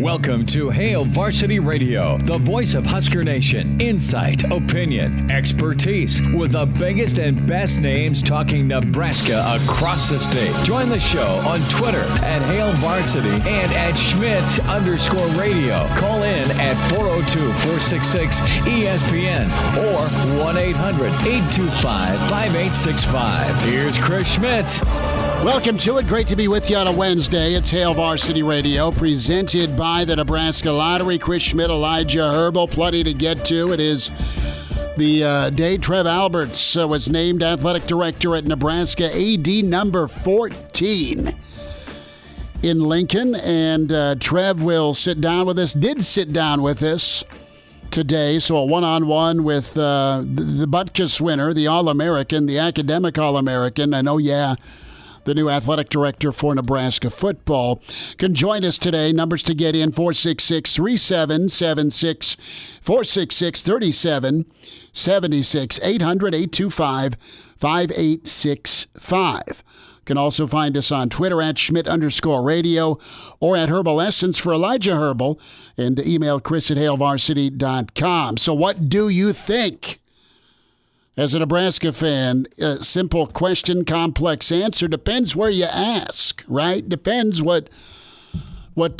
Welcome to Hail Varsity Radio, the voice of Husker Nation. Insight, opinion, expertise, with the biggest and best names talking Nebraska across the state. Join the show on Twitter at Hail Varsity and at Schmidt_radio. Call in at 402-466-ESPN or 1-800-825-5865. Here's Chris Schmidt. Welcome to it. Great to be with you on a Wednesday. It's Hail Varsity Radio, presented by the Nebraska Lottery. Chris Schmidt, Elijah Herbel, plenty to get to. It is the day Trev Alberts was named athletic director at Nebraska, AD number 14 in Lincoln. And Trev will sit down with us, did sit down with us today. So a one-on-one with the Butkus winner, the All-American, the academic All-American. And the new athletic director for Nebraska football, can join us today. Numbers to get in, 466-3776, 466-3776, 800-825-5865. Can also find us on Twitter at Schmidt_radio or at Herbal Essence for Elijah Herbel, and email Chris at HailVarsity.com. So what do you think? As a Nebraska fan, a simple question, complex answer. Depends where you ask, right? Depends what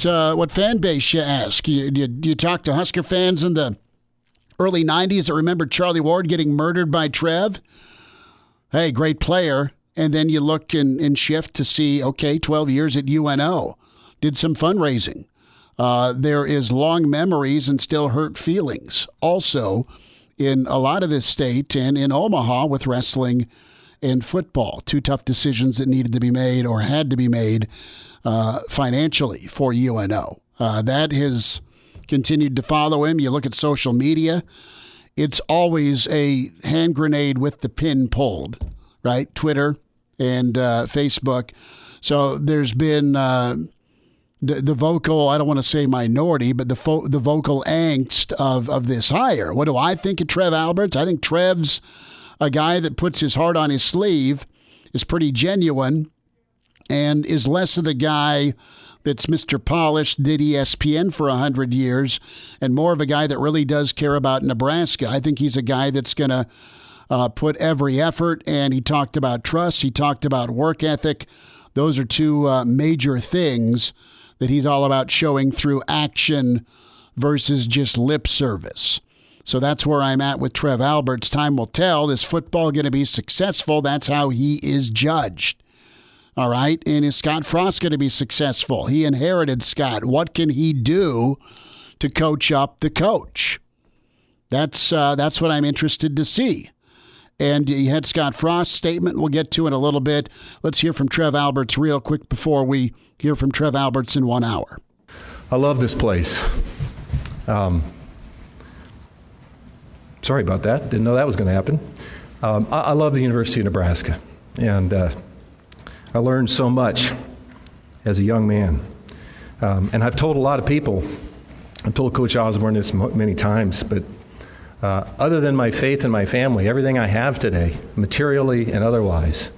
fan base you ask. You talk to Husker fans in the early 90s that remember Charlie Ward getting murdered by Trev. Hey, great player. And then you look and shift to see, okay, 12 years at UNO. Did some fundraising. There is long memories and still hurt feelings. Also, in a lot of this state and in Omaha with wrestling and football. Two tough decisions that needed to be made or had to be made financially for UNO. That has continued to follow him. You look at social media, it's always a hand grenade with the pin pulled, right? Twitter and Facebook. So there's been the vocal, I don't want to say minority, but the vocal angst of this hire. What do I think of Trev Alberts? I think Trev's a guy that puts his heart on his sleeve, is pretty genuine, and is less of the guy that's Mr. Polished, did ESPN for 100 years, and more of a guy that really does care about Nebraska. I think he's a guy that's going to put every effort, and he talked about trust. He talked about work ethic. Those are two major things that he's all about showing through action versus just lip service. So that's where I'm at with Trev Alberts. Time will tell. Is football going to be successful? That's how he is judged. All right? And is Scott Frost going to be successful? He inherited Scott. What can he do to coach up the coach? That's what I'm interested to see. And you had Scott Frost's statement we'll get to in a little bit. Let's hear from Trev Alberts real quick before we hear from Trev Alberts in 1 hour. I love this place. Sorry about that. Didn't know that was going to happen. I love the University of Nebraska. And I learned so much as a young man. And I've told a lot of people, I've told Coach Osborne this many times, but other than my faith and my family, everything I have today, materially and otherwise,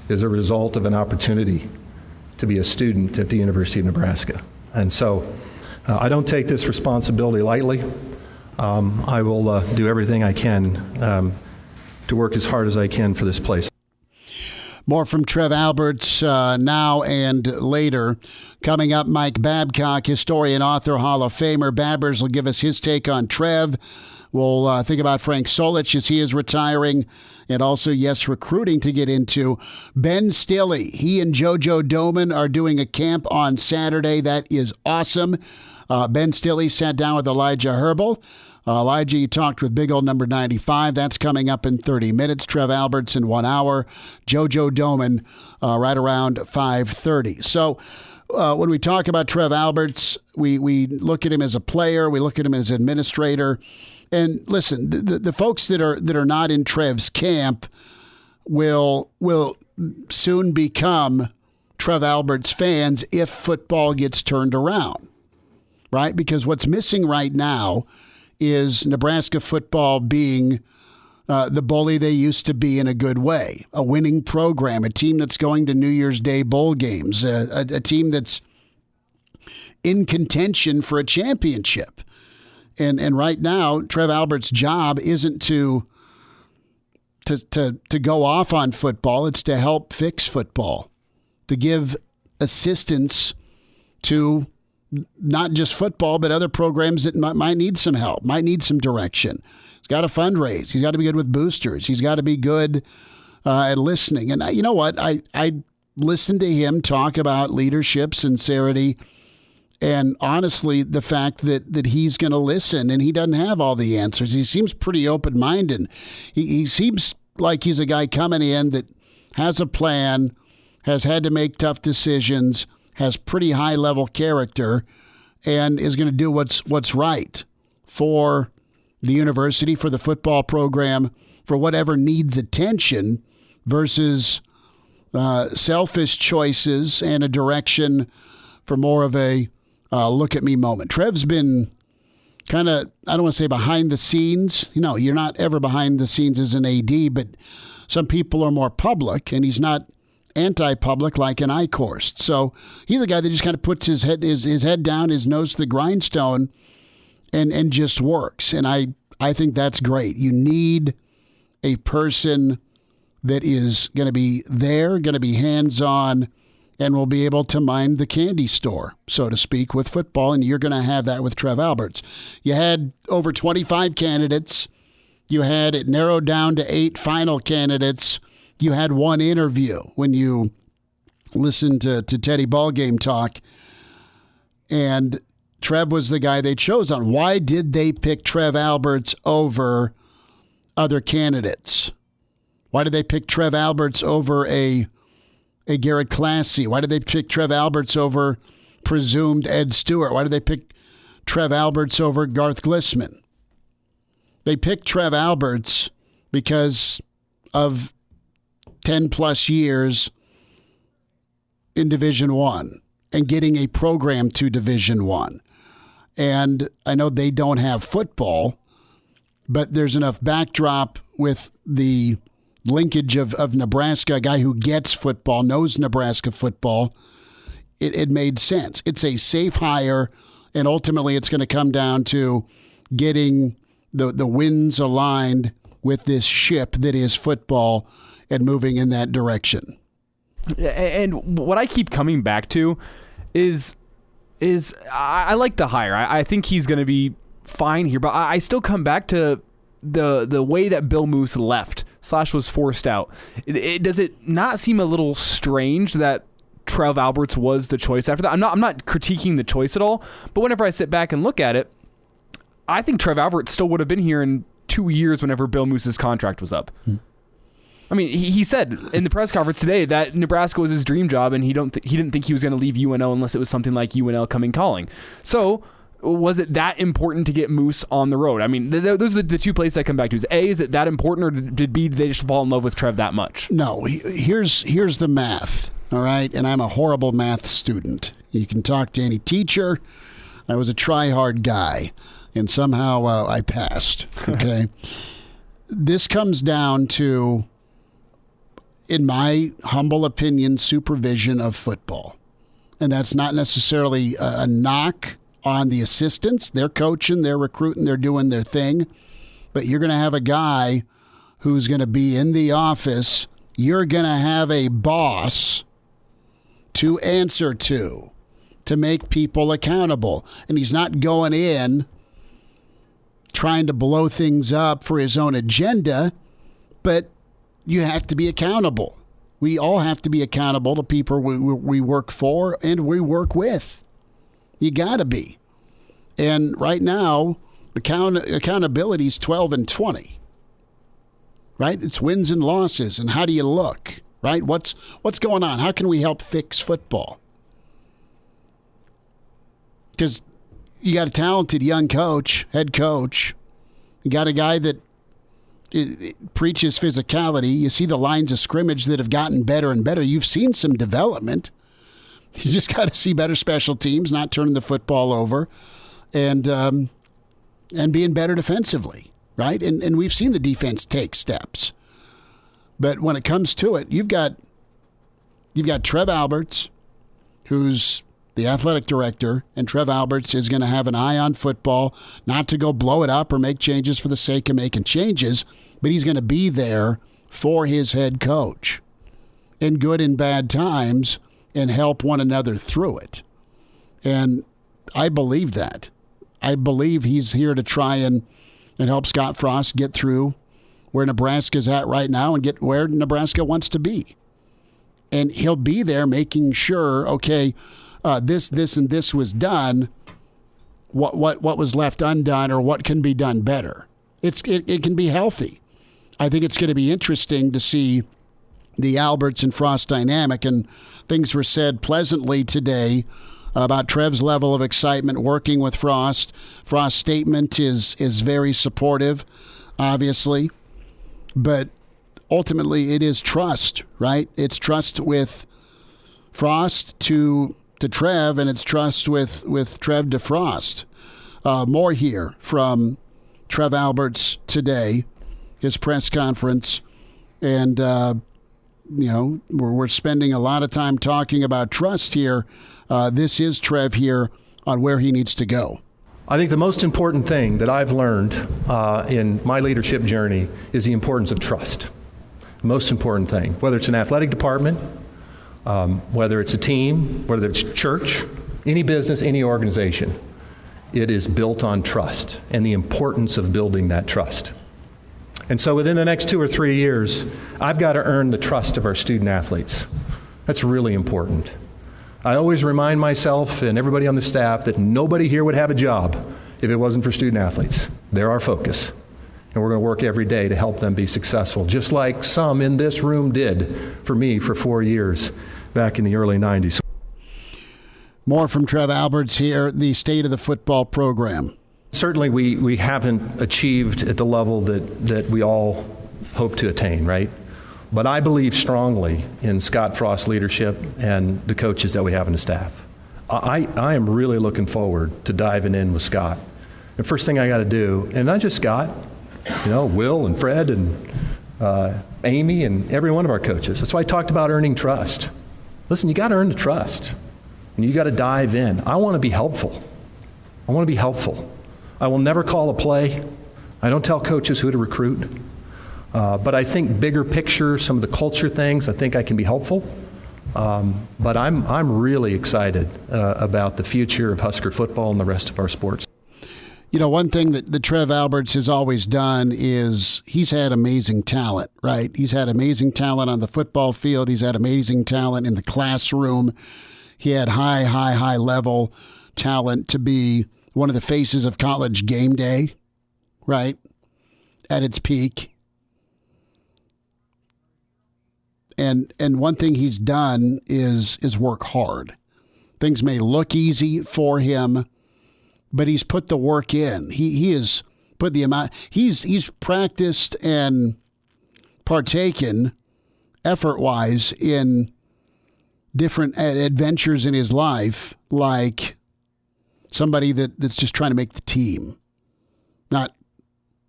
is a result of an opportunity to be a student at the University of Nebraska. And so I don't take this responsibility lightly. I will do everything I can to work as hard as I can for this place. More from Trev Alberts now and later. Coming up, Mike Babcock, historian, author, Hall of Famer. Babbers will give us his take on Trev. We'll think about Frank Solich as he is retiring, and also, yes, recruiting to get into. Ben Stille, he and JoJo Domann are doing a camp on Saturday. That is awesome. Ben Stille sat down with Elijah Herbel. Elijah, you talked with big old number 95. That's coming up in 30 minutes. Trev Alberts in 1 hour. JoJo Domann right around 5:30. So when we talk about Trev Alberts, we look at him as a player. We look at him as an administrator. And listen, the folks that are not in Trev's camp will soon become Trev Alberts fans if football gets turned around, right? Because what's missing right now is Nebraska football being the bully they used to be in a good way, a winning program, a team that's going to New Year's Day bowl games, a team that's in contention for a championship. And right now, Trev Alberts' job isn't to go off on football. It's to help fix football, to give assistance to not just football, but other programs that might need some help, might need some direction. He's got to fundraise. He's got to be good with boosters. He's got to be good at listening. And you know what? I listened to him talk about leadership, sincerity, and honestly, the fact that he's going to listen, and he doesn't have all the answers. He seems pretty open-minded. He seems like he's a guy coming in that has a plan, has had to make tough decisions, has pretty high-level character, and is going to do what's right for the university, for the football program, for whatever needs attention versus selfish choices and a direction for more of a look-at-me moment. Trev's been kind of, I don't want to say behind the scenes. You know, you're not ever behind the scenes as an AD, but some people are more public, and he's not anti-public like an Eichhorst. So he's a guy that just kind of puts his head down, his nose to the grindstone, and just works. And I think that's great. You need a person that is going to be there, going to be hands-on, and will be able to mind the candy store, so to speak, with football, and you're going to have that with Trev Alberts. You had over 25 candidates. You had it narrowed down to 8 final candidates. You had 1 interview when you listened to Teddy Ballgame talk, and Trev was the guy they chose on. Why did they pick Trev Alberts over other candidates? Why did they pick Trev Alberts over a Garrett Classy? Why did they pick Trev Alberts over presumed Ed Stewart? Why did they pick Trev Alberts over Garth Glissman? They picked Trev Alberts because of 10-plus years in Division I and getting a program to Division I. And I know they don't have football, but there's enough backdrop with the linkage of Nebraska, a guy who gets football, knows Nebraska football. It made sense. It's a safe hire, and ultimately it's going to come down to getting the winds aligned with this ship that is football and moving in that direction. And what I keep coming back to is I like the hire. I think he's going to be fine here, but I still come back to the way that Bill Moose left / was forced out. Does it not seem a little strange that Trev Alberts was the choice after that? I'm not critiquing the choice at all, but whenever I sit back and look at it, I think Trev Alberts still would have been here in 2 years whenever Bill Moose's contract was up. I mean, he said in the press conference today that Nebraska was his dream job, and he didn't think he was going to leave UNO unless it was something like UNL coming calling. So was it that important to get Moose on the road? I mean, those are the 2 places I come back to. Is A, is it that important, or did B, did they just fall in love with Trev that much? No, here's the math, all right? And I'm a horrible math student. You can talk to any teacher. I was a try-hard guy, and somehow I passed, okay? This comes down to, in my humble opinion, supervision of football. And that's not necessarily a knock on the assistants. They're coaching, they're recruiting, they're doing their thing. But you're going to have a guy who's going to be in the office. You're going to have a boss to answer to make people accountable. And he's not going in trying to blow things up for his own agenda, but you have to be accountable. We all have to be accountable to people we work for and we work with. You got to be. And right now, accountability is 12-20. Right? It's wins and losses. And how do you look? Right? What's going on? How can we help fix football? Because you got a talented young coach, head coach. You got a guy that preaches physicality. You see the lines of scrimmage that have gotten better and better. You've seen some development. You just got to see better special teams, not turning the football over, and being better defensively, right? And we've seen the defense take steps. But when it comes to it, you've got Trev Alberts, who's the athletic director, and Trev Alberts is going to have an eye on football, not to go blow it up or make changes for the sake of making changes, but he's going to be there for his head coach in good and bad times and help one another through it. And I believe that. I believe he's here to try and help Scott Frost get through where Nebraska's at right now and get where Nebraska wants to be. And he'll be there making sure, okay, this, and this was done. What was left undone, or what can be done better? It can be healthy. I think it's going to be interesting to see the Alberts and Frost dynamic, and things were said pleasantly today about Trev's level of excitement working with Frost. Frost's statement is very supportive, obviously, but ultimately it is trust, right? It's trust with Frost to Trev, and it's trust with Trev to Frost. More here from Trev Alberts today, his press conference, and we're spending a lot of time talking about trust here. This is Trev here on where he needs to go. I think the most important thing that I've learned in my leadership journey is the importance of trust. Most important thing, whether it's an athletic department, whether it's a team, whether it's church, any business, any organization, it is built on trust and the importance of building that trust. And so within the next 2 or 3 years, I've got to earn the trust of our student athletes. That's really important. I always remind myself and everybody on the staff that nobody here would have a job if it wasn't for student athletes. They're our focus. And we're going to work every day to help them be successful, just like some in this room did for me for 4 years back in the early 90s. More from Trev Alberts here, the state of the football program. Certainly we haven't achieved at the level that we all hope to attain, right? But I believe strongly in Scott Frost's leadership and the coaches that we have in the staff. I am really looking forward to diving in with Scott. The first thing I got to do, and not just Scott, Will and Fred and Amy and every one of our coaches. That's why I talked about earning trust. Listen, you got to earn the trust, and you got to dive in. I want to be helpful. I will never call a play. I don't tell coaches who to recruit. But I think bigger picture, some of the culture things, I think I can be helpful. But I'm really excited about the future of Husker football and the rest of our sports. One thing that Trev Alberts has always done is he's had amazing talent, right? He's had amazing talent on the football field. He's had amazing talent in the classroom. He had high level talent to be one of the faces of college game day, right? At its peak. And one thing he's done is work hard. Things may look easy for him, but he's put the work in. He has put the amount. He's practiced and partaken effort-wise in different adventures in his life, like somebody that's just trying to make the team, not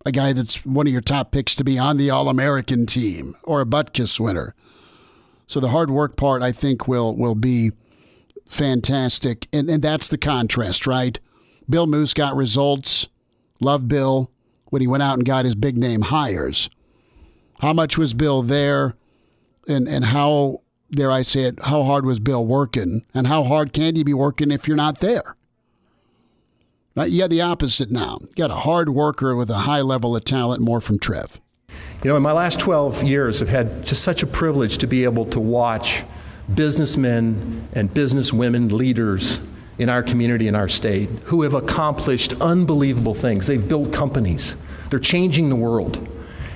a guy that's one of your top picks to be on the All-American team or a Butkus winner. So the hard work part, I think, will be fantastic. And that's the contrast, right? Bill Moose got results. Love Bill when he went out and got his big name hires. How much was Bill there? And how, dare I say it, how hard was Bill working? And how hard can you be working if you're not there? Right? You got the opposite now. You got a hard worker with a high level of talent, more from Trev. In my last 12 years, I've had just such a privilege to be able to watch businessmen and businesswomen, leaders in our community, in our state, who have accomplished unbelievable things. They've built companies. They're changing the world.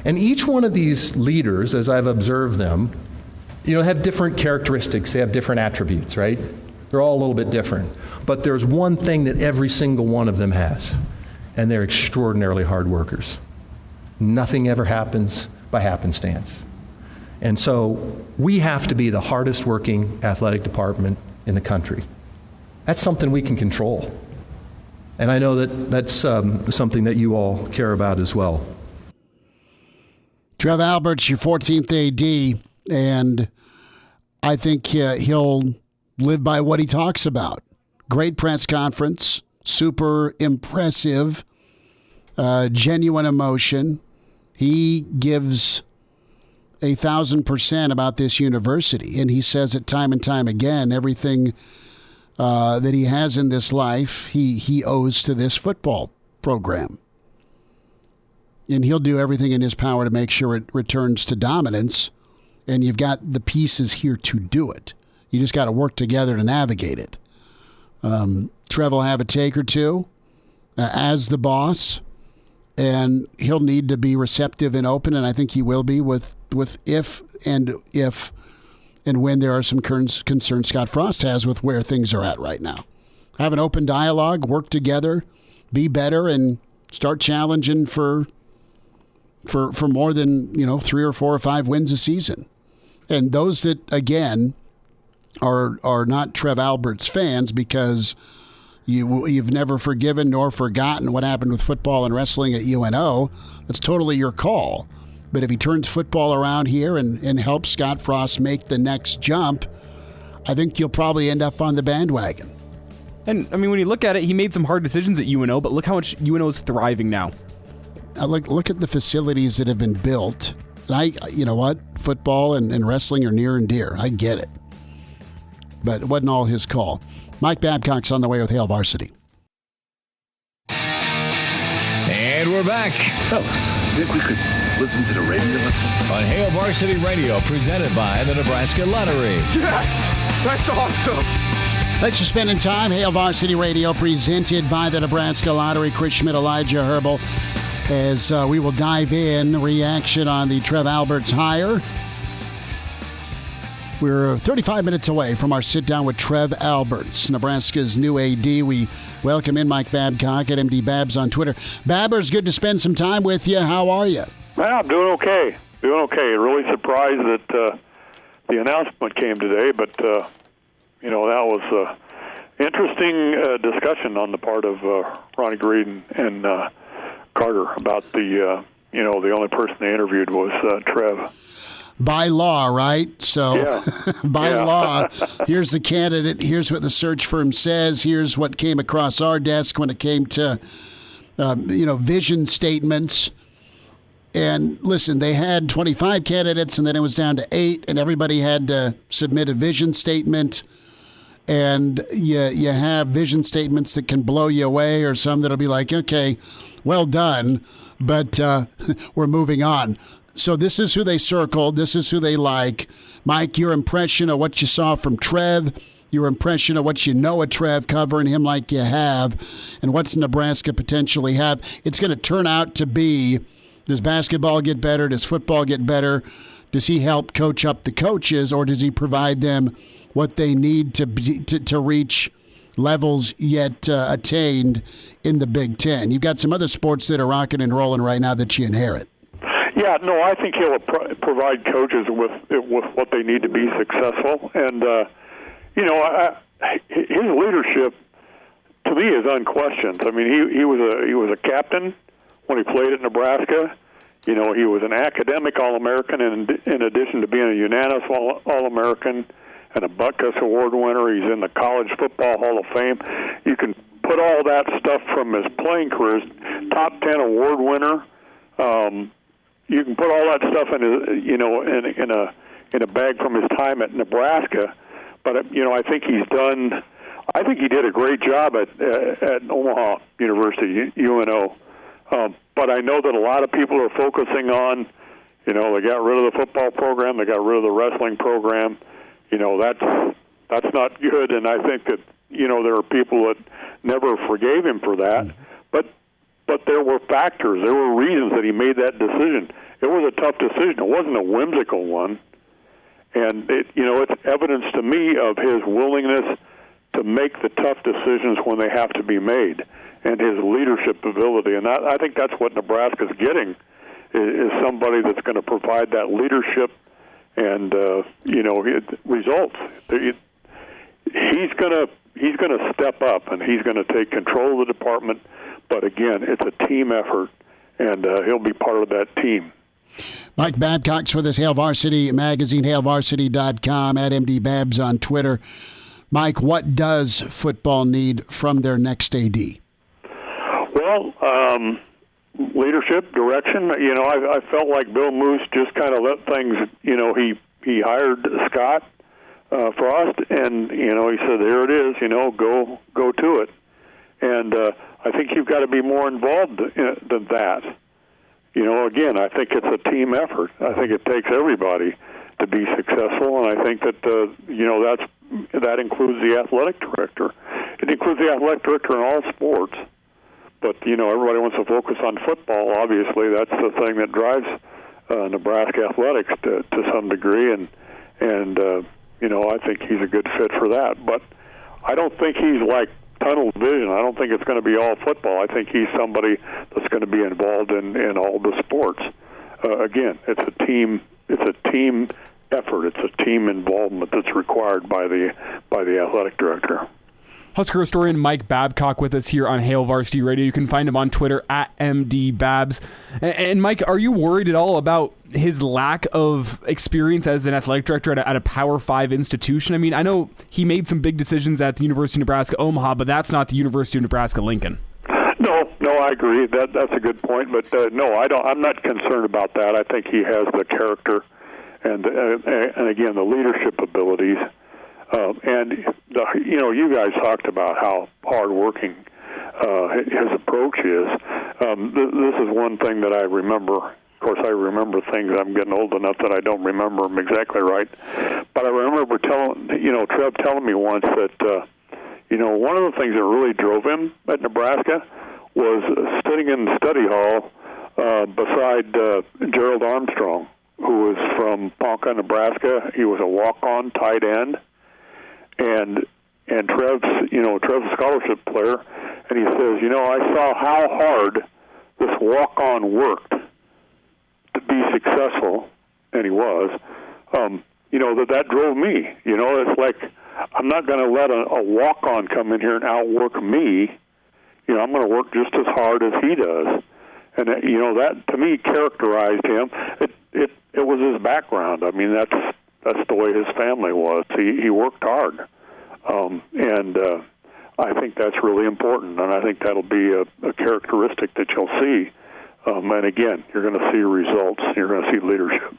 And each one of these leaders, as I've observed them, have different characteristics. They have different attributes, right? They're all a little bit different. But there's one thing that every single one of them has, and they're extraordinarily hard workers. Nothing ever happens by happenstance. And so we have to be the hardest working athletic department in the country. That's something we can control. And I know that that's something that you all care about as well. Trev Alberts, your 14th AD, and I think he'll live by what he talks about. Great press conference, super impressive, genuine emotion. He gives 1,000% about this university, and he says it time and time again. Everything that he has in this life, he owes to this football program. And he'll do everything in his power to make sure it returns to dominance. And you've got the pieces here to do it. You just got to work together to navigate it. Trev will have a take or two as the boss, and he'll need to be receptive and open, and I think he will be with if and when there are some concerns Scott Frost has with where things are at right now. Have an open dialogue, work together, be better, and start challenging for more than 3 or 4 or 5 wins a season. And those that, again, are not Trev Alberts fans because you've never forgiven nor forgotten what happened with football and wrestling at UNO, that's totally your call. But if he turns football around here and helps Scott Frost make the next jump, I think you'll probably end up on the bandwagon. And, I mean, when you look at it, he made some hard decisions at UNO, but look how much UNO is thriving now. Look at the facilities that have been built. And you know what? Football and wrestling are near and dear. I get it. But it wasn't all his call. Mike Babcock's on the way with Hail Varsity. And we're back Fellas, think we could listen to the radio on Hail Varsity Radio, presented by the Nebraska Lottery. Yes! That's awesome! Thanks for spending time. Hail Varsity Radio, presented by the Nebraska Lottery. Chris Schmidt, Elijah Herbel. As we will dive in, reaction on the Trev Alberts hire. We're 35 minutes away from our sit-down with Trev Alberts, Nebraska's new AD. We welcome in Mike Babcock at MD Babs on Twitter. Babbers, good to spend some time with you. How are you? Well, I'm doing okay. Really surprised that the announcement came today, but, that was an interesting discussion on the part of Ronnie Greed and Carter about the only person they interviewed was Trev. By law, right? So yeah. by Yeah. law, here's the candidate. Here's what the search firm says. Here's what came across our desk when it came to, vision statements. And listen, they had 25 candidates, and then it was down to 8, and everybody had to submit a vision statement. And you have vision statements that can blow you away, or some that'll be like, okay, well done, but we're moving on. So this is who they circled. This is who they like. Mike, your impression of what you saw from Trev, your impression of what you know of Trev, covering him like you have, and what's Nebraska potentially have. It's going to turn out to be, does basketball get better? Does football get better? Does he help coach up the coaches, or does he provide them what they need to reach levels yet attained in the Big Ten? You've got some other sports that are rocking and rolling right now that you inherit. Yeah, no, I think he'll provide coaches with what they need to be successful, and his leadership to me is unquestioned. I mean, he was a captain when he played at Nebraska. He was an academic All-American, and in addition to being a unanimous All-American and a Butkus Award winner, he's in the College Football Hall of Fame. You can put all that stuff from his playing career, top 10 award winner. You can put all that stuff in a bag from his time at Nebraska. But I think he did a great job at Omaha University, UNO. But I know that a lot of people are focusing on, they got rid of the football program, they got rid of the wrestling program. That's not good, and I think that there are people that never forgave him for that. But there were factors, there were reasons that he made that decision. It was a tough decision. It wasn't a whimsical one, and it's evidence to me of his willingness to make the tough decisions when they have to be made, and his leadership ability. And I think that's what Nebraska's getting is somebody that's going to provide that leadership and results. He's going to step up, and he's going to take control of the department. But again, it's a team effort, and he'll be part of that team. Mike Babcock's with us, Hail Varsity Magazine, hailvarsity.com, at MD Babs on Twitter. Mike, what does football need from their next AD? Well, leadership, direction. I felt like Bill Moose just kind of let things. He hired Scott Frost, and he said, "Here it is. Go to it." And I think you've got to be more involved than that. Again, I think it's a team effort. I think it takes everybody to be successful, and I think that that includes the athletic director. It includes the athletic director in all sports. But everybody wants to focus on football. Obviously, that's the thing that drives Nebraska athletics to some degree, and I think he's a good fit for that. But I don't think he's like tunnel vision. I don't think it's going to be all football. I think he's somebody that's going to be involved in all the sports. Again, it's a team effort. It's a team involvement that's required by the athletic director. Husker historian Mike Babcock with us here on Hail Varsity Radio. You can find him on Twitter at MDBabs. And Mike, are you worried at all about his lack of experience as an athletic director at a Power 5 institution? I mean, I know he made some big decisions at the University of Nebraska Omaha, but that's not the University of Nebraska Lincoln. No, I agree. That's a good point. But no, I don't. I'm not concerned about that. I think he has the character and again the leadership abilities. You guys talked about how hardworking his approach is. This is one thing that I remember. Of course, I remember things. I'm getting old enough that I don't remember them exactly right. But I remember Trev telling me once that one of the things that really drove him at Nebraska was sitting in the study hall beside Gerald Armstrong, who was from Ponca, Nebraska. He was a walk-on tight end. And Trev's a scholarship player, and he says, I saw how hard this walk-on worked to be successful, and he was. That drove me. It's like I'm not going to let a walk-on come in here and outwork me. I'm going to work just as hard as he does, and that to me characterized him. It was his background. I mean, that's the way his family was. He worked hard, and I think that's really important, and I think that'll be a characteristic that you'll see. And again, you're going to see results. You're going to see leadership.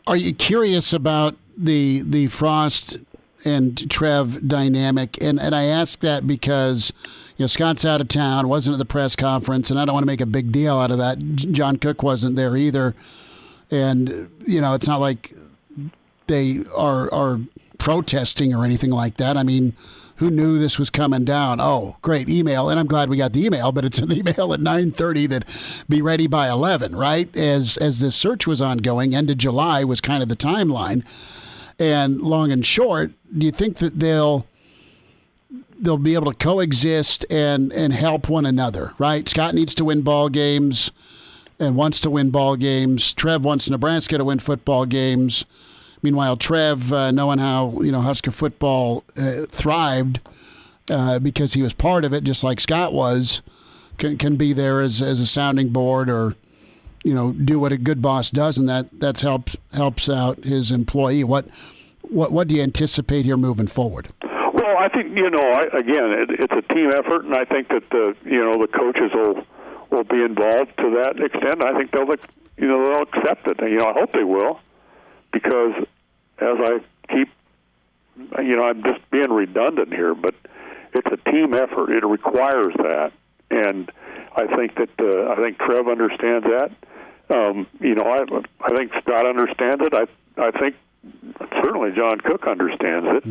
Are you curious about the Frost and Trev dynamic? And I ask that because Scott's out of town, wasn't at the press conference, and I don't want to make a big deal out of that. John Cook wasn't there either, and it's not like they are protesting or anything like that. I mean, who knew this was coming down? Oh, great email, and I'm glad we got the email, but it's an email at 9:30 that be ready by 11, right? As this search was ongoing, end of July was kind of the timeline. And long and short, do you think that they'll be able to coexist and help one another, right? Scott needs to win ball games and wants to win ball games. Trev wants Nebraska to win football games. Meanwhile, Trev, knowing how Husker football thrived because he was part of it, just like Scott was, can be there as a sounding board or do what a good boss does, and that's helps out his employee. What do you anticipate here moving forward? Well, I think it's a team effort, and I think that the coaches will be involved to that extent. I think they'll accept it. I hope they will. Because as I keep, I'm just being redundant here, but it's a team effort. It requires that, and I think that I think Trev understands that. I think Scott understands it. I think certainly John Cook understands it,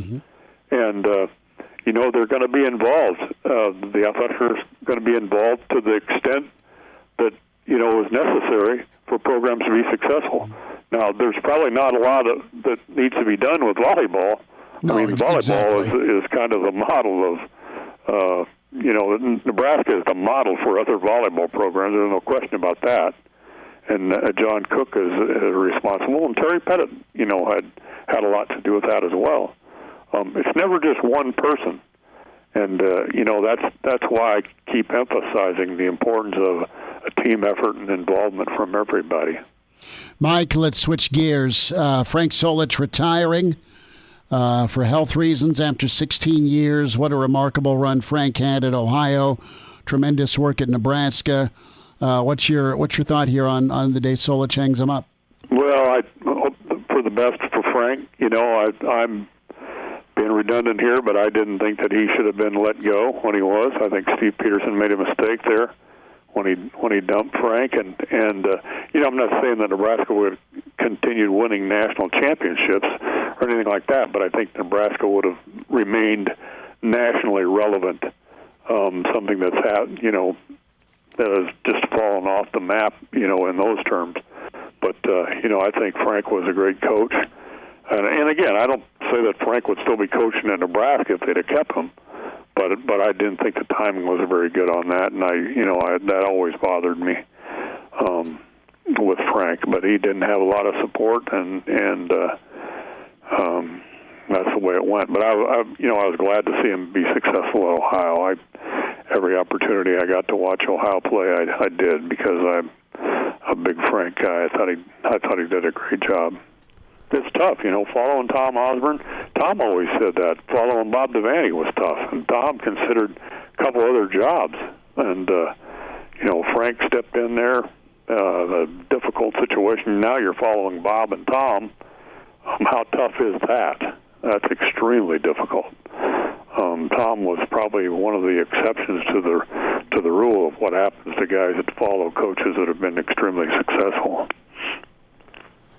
and they're going to be involved. The athletics are going to be involved to the extent that is necessary for programs to be successful. Now, there's probably not a lot that needs to be done with volleyball. No, volleyball exactly. is kind of the model of, Nebraska is the model for other volleyball programs. There's no question about that. And John Cook is responsible, and Terry Pettit, had a lot to do with that as well. It's never just one person, and that's why I keep emphasizing the importance of a team effort and involvement from everybody. Mike, let's switch gears. Frank Solich retiring. for health reasons after 16 years. What a remarkable run Frank had at Ohio. Tremendous work at Nebraska. What's your thought here on the day Solich hangs him up? Well, I hope for the best for Frank. I'm being redundant here, but I didn't think that he should have been let go when he was. I think Steve Peterson made a mistake there when he dumped Frank, and I'm not saying that Nebraska would continue winning national championships or anything like that, but I think Nebraska would have remained nationally relevant. Something that's that has just fallen off the map, in those terms. But I think Frank was a great coach, and again, I don't say that Frank would still be coaching at Nebraska if they'd have kept him. But I didn't think the timing was very good on that, and that always bothered me with Frank. But he didn't have a lot of support, and that's the way it went. But I was glad to see him be successful at Ohio. Every opportunity I got to watch Ohio play, I did, because I'm a big Frank guy. I thought he did a great job. It's tough, following Tom Osborne. Tom always said that. Following Bob Devaney was tough, and Tom considered a couple other jobs. And, Frank stepped in there, a difficult situation. Now you're following Bob and Tom. How tough is that? That's extremely difficult. Tom was probably one of the exceptions to the rule of what happens to guys that follow coaches that have been extremely successful.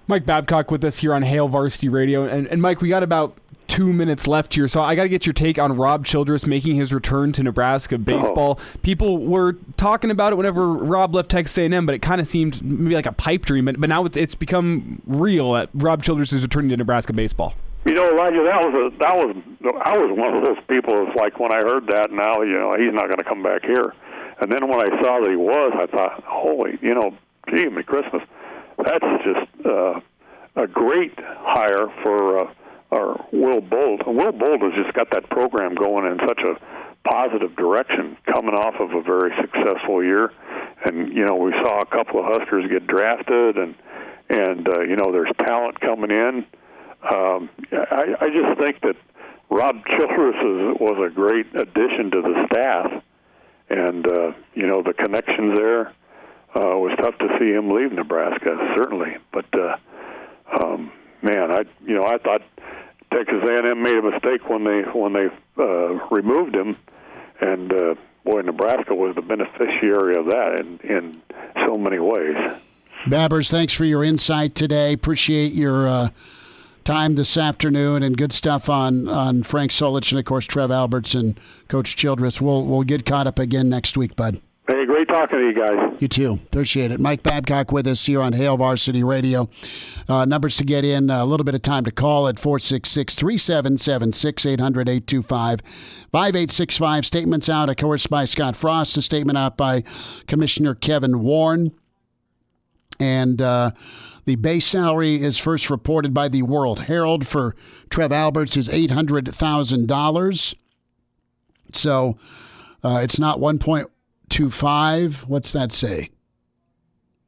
Mike Babcock with us here on Hail Varsity Radio. And Mike, we got about 2 minutes left here, so I got to get your take on Rob Childress making his return to Nebraska baseball. People were talking about it whenever Rob left Texas A&M, but it kind of seemed maybe like a pipe dream. But now it's become real that Rob Childress is returning to Nebraska baseball. Elijah, I was one of those people that's like, when I heard that, now, he's not going to come back here. And then when I saw that he was, I thought, holy, gee, my Christmas. That's just a great hire for Will Bolt. Will Bolt has just got that program going in such a positive direction, coming off of a very successful year. And, we saw a couple of Huskers get drafted, and there's talent coming in. I just think that Rob Childress was a great addition to the staff, and the connections there. It was tough to see him leave Nebraska, certainly. But I thought Texas A&M made a mistake when they removed him, and Nebraska was the beneficiary of that in so many ways. Babbers, thanks for your insight today. Appreciate your time this afternoon, and good stuff on Frank Solich and, of course, Trev Alberts and Coach Childress. We'll get caught up again next week, bud. Hey, great talking to you guys. You too. Appreciate it. Mike Babcock with us here on Hail Varsity Radio. Numbers to get in, a little bit of time to call at 466-3776, 800-825-5865. Statements out, of course, by Scott Frost. A statement out by Commissioner Kevin Warren. And the base salary is first reported by the World Herald for Trev Alberts is $800,000. So it's not 1.25. What's that say?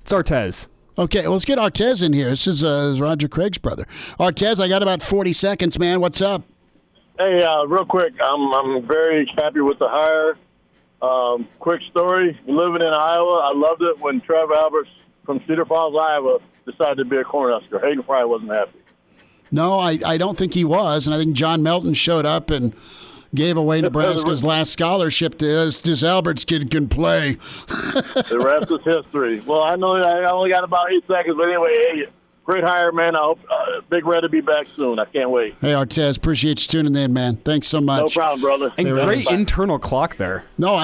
It's Artez. Okay, well, let's get Artez in here. This is Roger Craig's brother. Artez, I got about 40 seconds, man. What's up? Hey, real quick, I'm very happy with the hire. Quick story, living in Iowa, I loved it when Trev Alberts from Cedar Falls, Iowa, decided to be a Cornhusker. Hayden Fry wasn't happy. No, I don't think he was, and I think John Melton showed up and gave away Nebraska's last scholarship to us. This Alberts kid can play. The rest is history. Well, I know I only got about 8 seconds, but anyway, hey, great hire, man. I hope Big Red will be back soon. I can't wait. Hey, Artez, apprite you tuning in, man. Thanks so much. No problem, brother. And great internal clock there. No,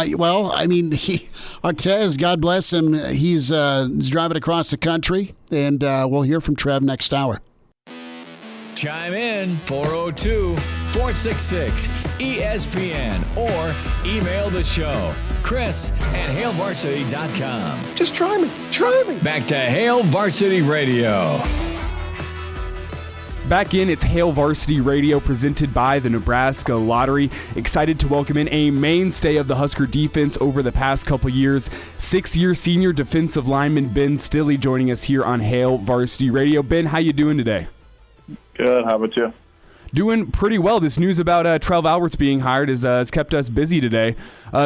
Artez, God bless him. He's driving across the country, and we'll hear from Trev next hour. Chime in 402-466-ESPN or email the show, Chris@HailVarsity.com. Just try me. Back to Hail Varsity Radio. Back in, it's Hail Varsity Radio presented by the Nebraska Lottery. Excited to welcome in a mainstay of the Husker defense over the past couple years, 6th-year senior defensive lineman Ben Stille joining us here on Hail Varsity Radio. Ben, how you doing today? Good. How about you? Doing pretty well. This news about Trev Alberts being hired has kept us busy today.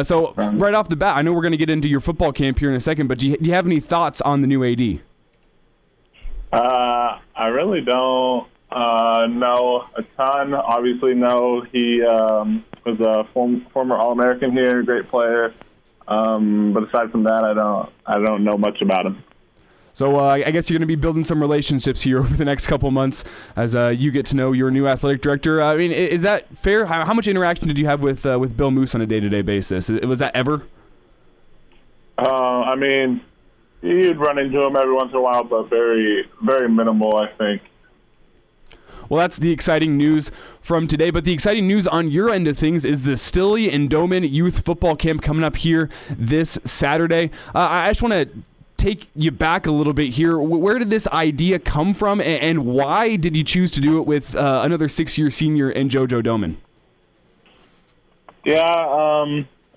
So right off the bat, I know we're going to get into your football camp here in a second, but do you have any thoughts on the new AD? I really don't know a ton. Obviously, know he was a former All-American here, great player. But aside from that, I don't know much about him. So I guess you're going to be building some relationships here over the next couple of months as you get to know your new athletic director. I mean, is that fair? How much interaction did you have with Bill Moose on a day-to-day basis? Was that ever? I mean, you'd run into him every once in a while, but very, very minimal, I think. Well, that's the exciting news from today. But the exciting news on your end of things is the Stille and Domann Youth Football Camp coming up here this Saturday. I just want to take you back a little bit here. Where did this idea come from, and why did you choose to do it with another 6-year senior in JoJo Domann? Yeah,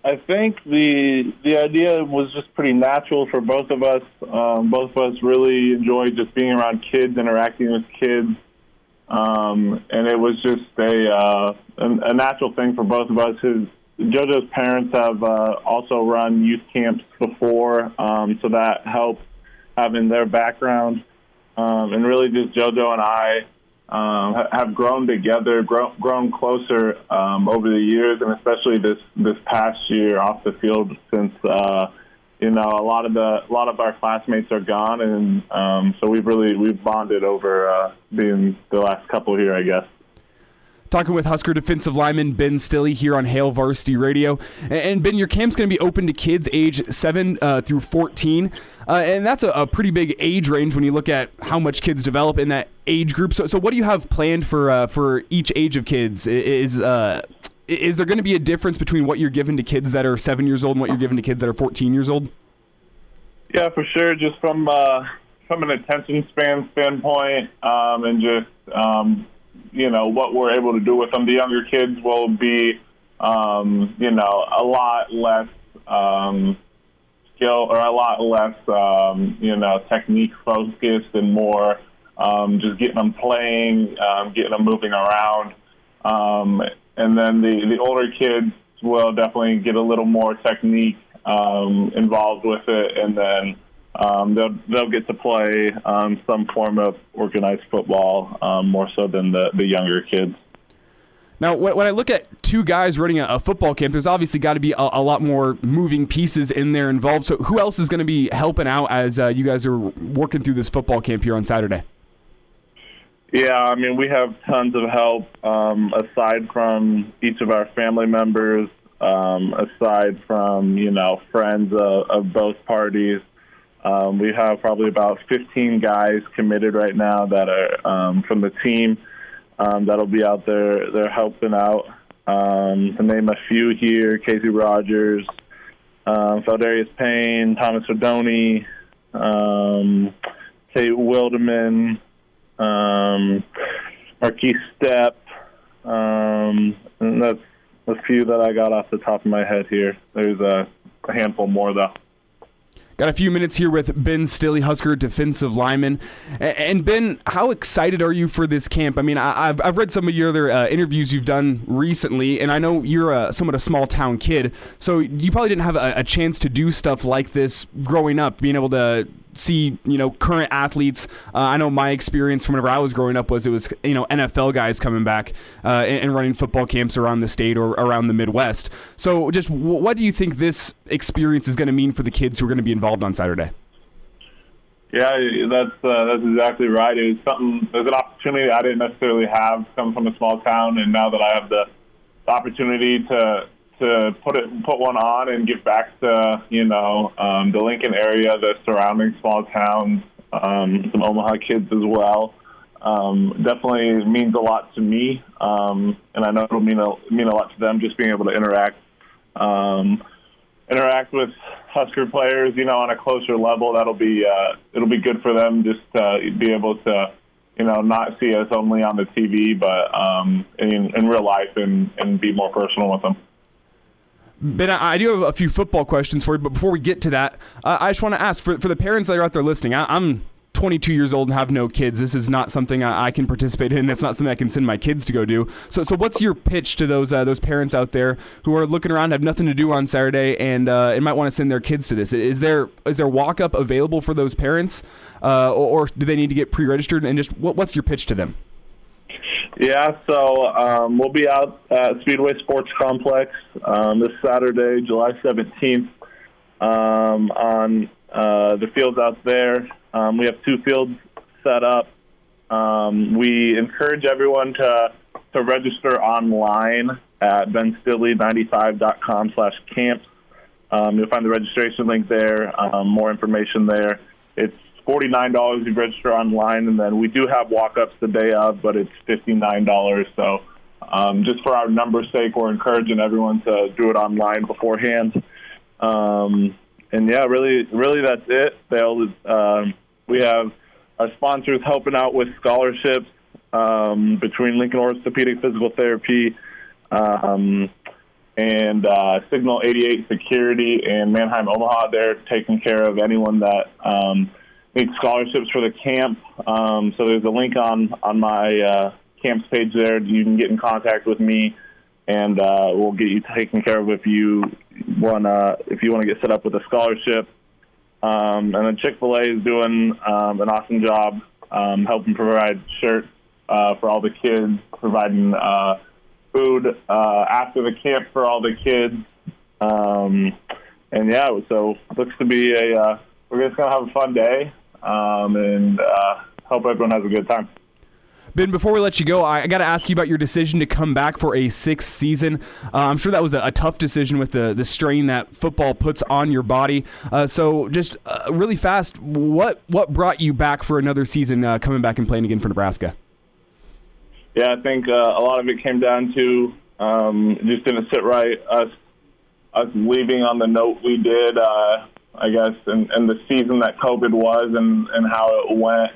I think the idea was just pretty natural for both of us. Both of us really enjoyed just being around kids, interacting with kids, and it was just a natural thing for both of us. JoJo's parents have also run youth camps before, so that helped having their background. And really just JoJo and I have grown together, grown closer over the years, and especially this past year off the field since, a lot of our classmates are gone, and so we've bonded over being the last couple here, I guess. Talking with Husker defensive lineman Ben Stille here on Hail Varsity Radio. And Ben, your camp's going to be open to kids age 7 through 14. And that's a pretty big age range when you look at how much kids develop in that age group. So what do you have planned for each age of kids? Is there going to be a difference between what you're giving to kids that are 7 years old and what you're giving to kids that are 14 years old? Yeah, for sure. Just from an attention standpoint, and just what we're able to do with them. The younger kids will be, a lot less skill or a lot less, technique focused and more just getting them playing, getting them moving around. And then the older kids will definitely get a little more technique involved with it, and then they'll get to play some form of organized football more so than the younger kids. Now, when I look at two guys running a football camp, there's obviously got to be a lot more moving pieces in there involved. So who else is going to be helping out as you guys are working through this football camp here on Saturday? Yeah, I mean, we have tons of help aside from each of our family members, aside from, friends of both parties. We have probably about 15 guys committed right now that are from the team that'll be out there. They're helping out. To name a few here: Casey Rogers, Feldarius Payne, Thomas Odoni, Tate Wilderman, Marquise Stepp. And that's a few that I got off the top of my head here. There's a handful more, though. Got a few minutes here with Ben Stille, Husker defensive lineman. And Ben, how excited are you for this camp? I mean, I've read some of your other interviews you've done recently, and I know you're somewhat a small town kid, so you probably didn't have a chance to do stuff like this growing up, being able to see, current athletes. I know my experience from whenever I was growing up was NFL guys coming back and running football camps around the state or around the Midwest. So just what do you think this experience is going to mean for the kids who are going to be involved on Saturday? Yeah, that's exactly right. It was there's an opportunity I didn't necessarily have coming from a small town, and now that I have the opportunity to put one on and give back to the Lincoln area, the surrounding small towns, some Omaha kids as well. Definitely means a lot to me, and I know it'll mean a lot to them. Just being able to interact with Husker players, on a closer level. It'll be good for them just to be able to not see us only on the TV, but in real life and be more personal with them. Ben, I do have a few football questions for you, but before we get to that, I just want to ask, for the parents that are out there listening, I'm 22 years old and have no kids. This is not something I can participate in. It's not something I can send my kids to go do. So what's your pitch to those parents out there who are looking around, have nothing to do on Saturday, and might want to send their kids to this? Is there walk-up available for those parents, or do they need to get pre-registered? And just what's your pitch to them? Yeah, so we'll be out at Speedway Sports Complex this Saturday, July 17th, on the fields out there. We have 2 fields set up. We encourage everyone to register online at benstille95.com/camps. You'll find the registration link there, more information there. It's $49 if you register online, and then we do have walk-ups the day of, but it's $59. So just for our numbers' sake, we're encouraging everyone to do it online beforehand. And yeah, really that's it. We have our sponsors helping out with scholarships between Lincoln Orthopedic Physical Therapy and Signal 88 Security and Mannheim, Omaha. They're taking care of anyone that need scholarships for the camp. So there's a link on my camp's page there. You can get in contact with me, and we'll get you taken care of if you want to get set up with a scholarship. And then Chick-fil-A is doing an awesome job helping provide shirts for all the kids, providing food after the camp for all the kids. And yeah, so it looks to be we're just going to have a fun day, and hope everyone has a good time. Ben, before we let you go, I got to ask you about your decision to come back for a 6th season. I'm sure that was a tough decision with the strain that football puts on your body. So just really fast, what brought you back for another season, coming back and playing again for Nebraska? Yeah, I think a lot of it came down to it just didn't sit right. Us leaving on the note we did, I guess, and the season that COVID was and how it went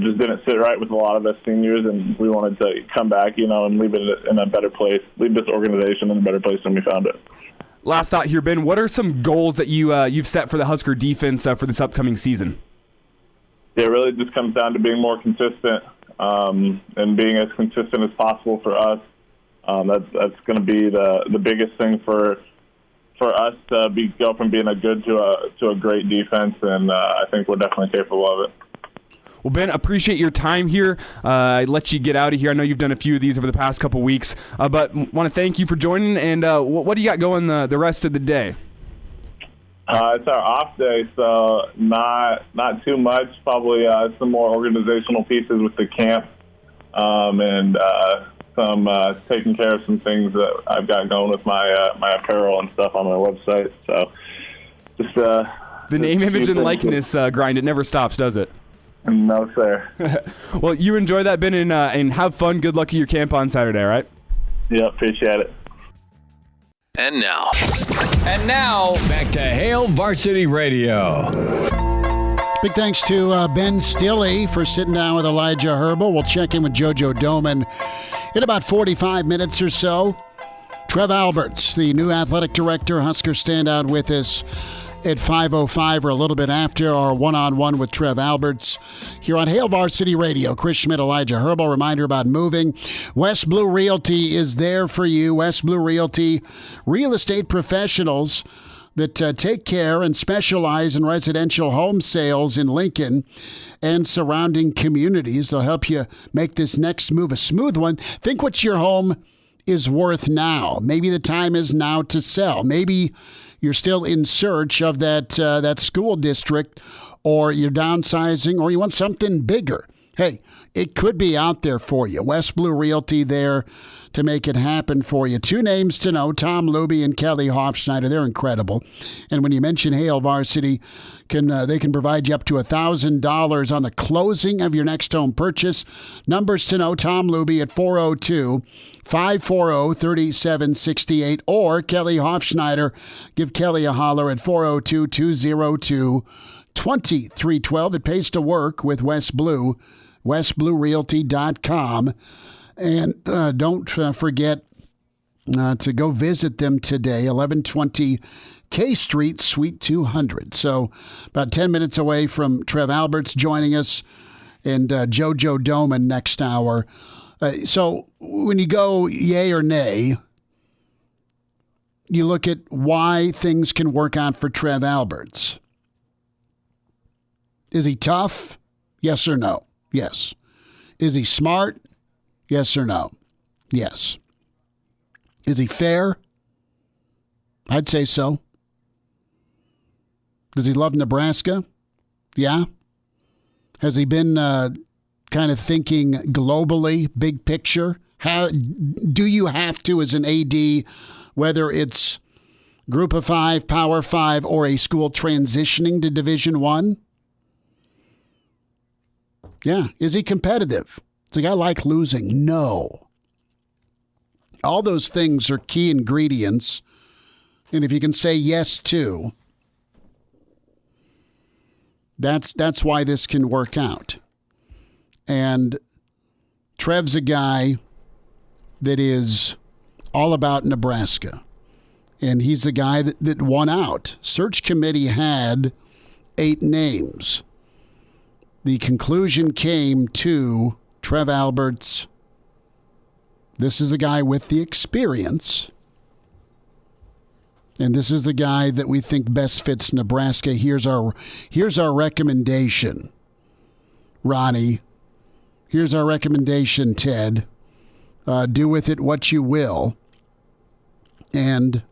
just didn't sit right with a lot of us seniors, and we wanted to come back, and leave it in a better place, leave this organization in a better place than we found it. Last thought here, Ben. What are some goals that you've set for the Husker defense for this upcoming season? Yeah, it really just comes down to being more consistent and being as consistent as possible for us. That's going to be the biggest thing for us to go from being a good to a great defense, and I think we're definitely capable of it. Well, Ben, appreciate your time here. I let you get out of here. I know you've done a few of these over the past couple weeks, but want to thank you for joining. And what do you got going the rest of the day? It's our off day, so not too much. Probably some more organizational pieces with the camp, and some taking care of some things that I've got going with my apparel and stuff on my website. So just the name, image, and likeness grind. It never stops, does it? No, sir. Well, you enjoy that, Ben, and have fun. Good luck at your camp on Saturday, all right? Yeah, appreciate it. And now, back to Hail Varsity Radio. Big thanks to Ben Stille for sitting down with Elijah Herbel. We'll check in with JoJo Domann in about 45 minutes or so. Trev Alberts, the new athletic director, Husker standout with us at 5:05 or a little bit after our one-on-one with Trev Alberts here on Hail Varsity Radio. Chris Schmidt, Elijah Herbel. Reminder about moving. West Blue Realty is there for you. West Blue Realty, real estate professionals that take care and specialize in residential home sales in Lincoln and surrounding communities. They'll help you make this next move a smooth one. Think what your home is worth now. Maybe the time is now to sell. Maybe you're still in search of that school district, or you're downsizing, or you want something bigger. Hey, it could be out there for you. West Blue Realty there to make it happen for you. 2 names to know, Tom Luby and Kelly Hofschneider. They're incredible. And when you mention Hail Varsity, they can provide you up to $1,000 on the closing of your next home purchase. Numbers to know, Tom Luby at 402-540-3768, or Kelly Hofschneider. Give Kelly a holler at 402-202-2312. It pays to work with West Blue, westbluerealty.com. And don't forget to go visit them today, 1120 K Street, Suite 200. So about 10 minutes away from Trev Alberts joining us and JoJo Domann next hour. So when you go yay or nay, you look at why things can work out for Trev Alberts. Is he tough? Yes or no? Yes. Is he smart? Yes or no? Yes. Is he fair? I'd say so. Does he love Nebraska? Yeah. Has he been kind of thinking globally, big picture? Do you have to, as an AD, whether it's Group of Five, Power Five, or a school transitioning to Division I? Yeah. Is he competitive? Does a guy like losing? No. All those things are key ingredients. And if you can say yes to, that's why this can work out. And Trev's a guy that is all about Nebraska. And he's the guy that won out. Search committee had 8 names. The conclusion came to Trev Alberts. This is a guy with the experience. And this is the guy that we think best fits Nebraska. Here's our recommendation, Ronnie. Here's our recommendation, Ted. Do with it what you will. And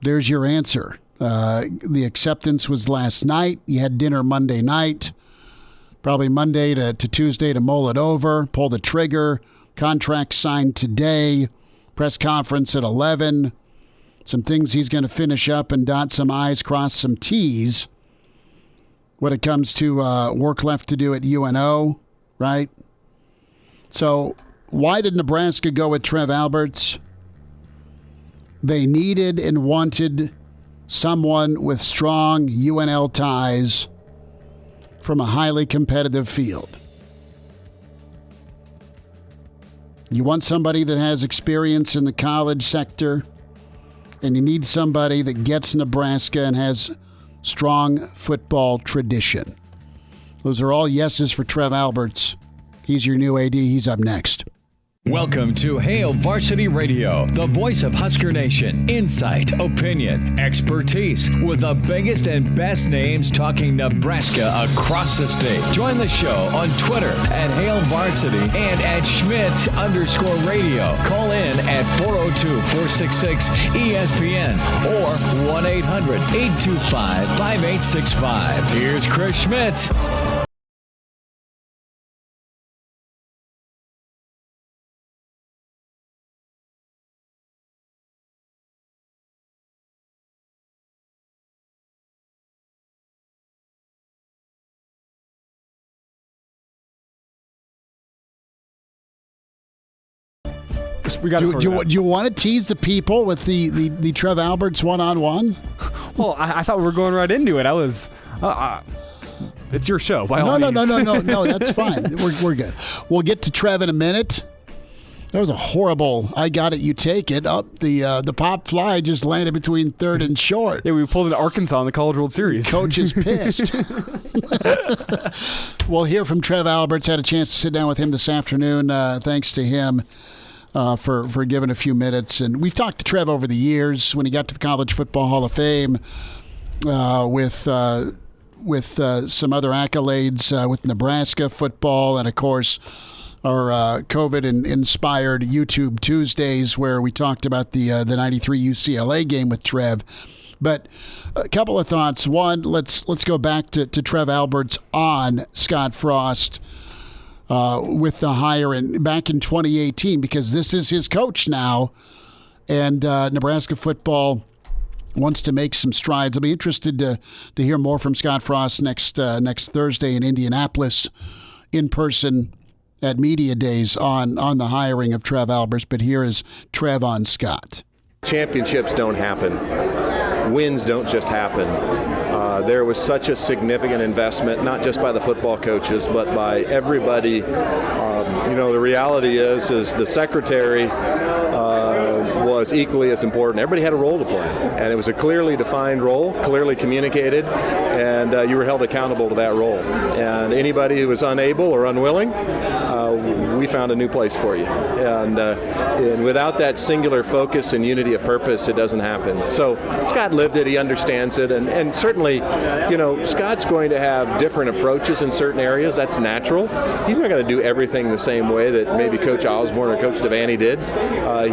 there's your answer. The acceptance was last night. You had dinner Monday night. Probably Monday to Tuesday to mull it over, pull the trigger. Contract signed today. Press conference at 11. Some things he's going to finish up and dot some I's, cross some T's when it comes to work left to do at UNO, right? So why did Nebraska go with Trev Alberts? They needed and wanted someone with strong UNL ties from a highly competitive field. You want somebody that has experience in the college sector, and you need somebody that gets Nebraska and has strong football tradition. Those are all yeses for Trev Alberts. He's your new AD. He's up next. Welcome to Hail Varsity Radio, the voice of Husker Nation. Insight, opinion, expertise, with the biggest and best names talking Nebraska across the state. Join the show on Twitter at Hail Varsity and at Schmidt_radio. Call in at 402-466-ESPN or 1-800-825-5865. Here's Chris Schmidt. Do you want to tease the people with the Trev Alberts one-on-one? Well, I thought we were going right into it. I was. It's your show. By all means. No. That's fine. We're good. We'll get to Trev in a minute. That was a horrible. I got it. You take it. Up the pop fly just landed between third and short. Yeah, we pulled in Arkansas in the College World Series. Coach is pissed. We'll hear from Trev Alberts. Had a chance to sit down with him this afternoon. Thanks to him. For giving a few minutes. And we've talked to Trev over the years when he got to the College Football Hall of Fame with some other accolades with Nebraska football, and, of course, our COVID-inspired YouTube Tuesdays where we talked about the 93 UCLA game with Trev. But a couple of thoughts. One, let's go back to Trev Alberts on Scott Frost with the hire back in 2018, because this is his coach now, and Nebraska football wants to make some strides. I'll be interested to hear more from Scott Frost next Thursday in Indianapolis in person at Media Days on the hiring of Trev Alberts. But here is Trev on Scott. Championships don't happen. Wins don't just happen. There was such a significant investment, not just by the football coaches, but by everybody. The reality is the secretary was equally as important. Everybody had a role to play, and it was a clearly defined role, clearly communicated, and you were held accountable to that role. And anybody who was unable or unwilling, we found a new place for you. And without that singular focus and unity of purpose, it doesn't happen. So Scott lived it, he understands it, and certainly, Scott's going to have different approaches in certain areas. That's natural. He's not going to do everything the same way that maybe Coach Osborne or Coach Devaney did.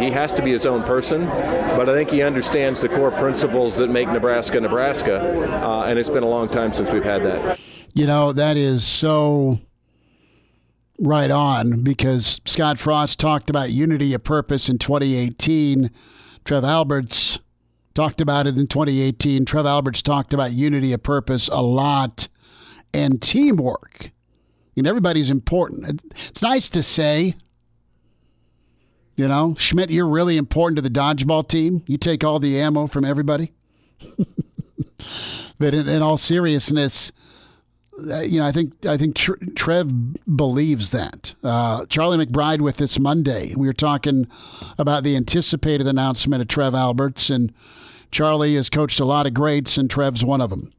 He has to be his own person, but I think he understands the core principles that make Nebraska, Nebraska, and it's been a long time since we've had that. That is so right on, because Scott Frost talked about unity of purpose in 2018. Trev Alberts talked about it in 2018. Trev Alberts talked about unity of purpose a lot, and teamwork. Everybody's important. It's nice to say, Schmidt, you're really important to the dodgeball team. You take all the ammo from everybody. But in all seriousness, I think Trev believes that. Charlie McBride with us Monday. We were talking about the anticipated announcement of Trev Alberts, and Charlie has coached a lot of greats, and Trev's one of them.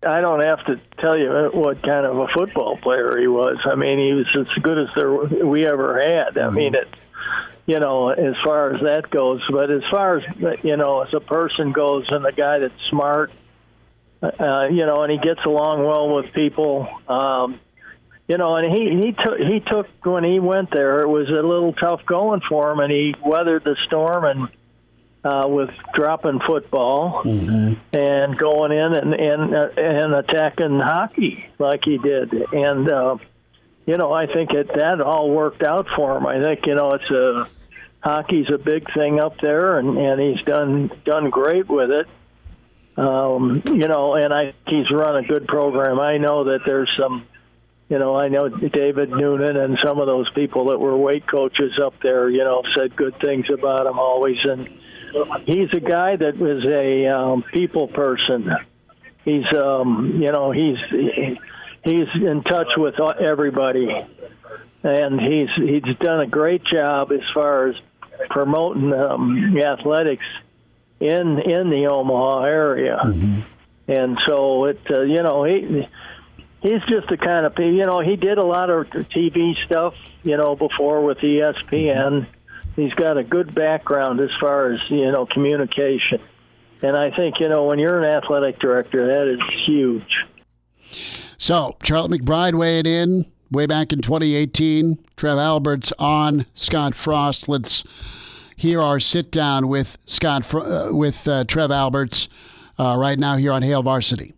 I don't have to tell you what kind of a football player he was. I mean, he was as good as we ever had. I mean, it's, as far as that goes. But as far as, as a person goes, and a guy that's smart, and he gets along well with people, and he took, when he went there, it was a little tough going for him, and he weathered the storm and with dropping football and going in and attacking hockey like he did. And, I think that all worked out for him. I think, hockey's a big thing up there, and he's done great with it. And he's run a good program. I know that there's some, I know David Noonan and some of those people that were weight coaches up there, said good things about him always. And he's a guy that was a people person. He's, he's in touch with everybody, and he's done a great job as far as promoting athletics in the Omaha area. And so he's just the kind of, he did a lot of TV stuff, before with ESPN. He's got a good background as far as, communication. And I think, when you're an athletic director, that is huge. So, Charlie McBride weighed in way back in 2018. Trev Alberts on Scott Frost. Let's hear our sit-down with Trev Alberts right now here on Hail Varsity.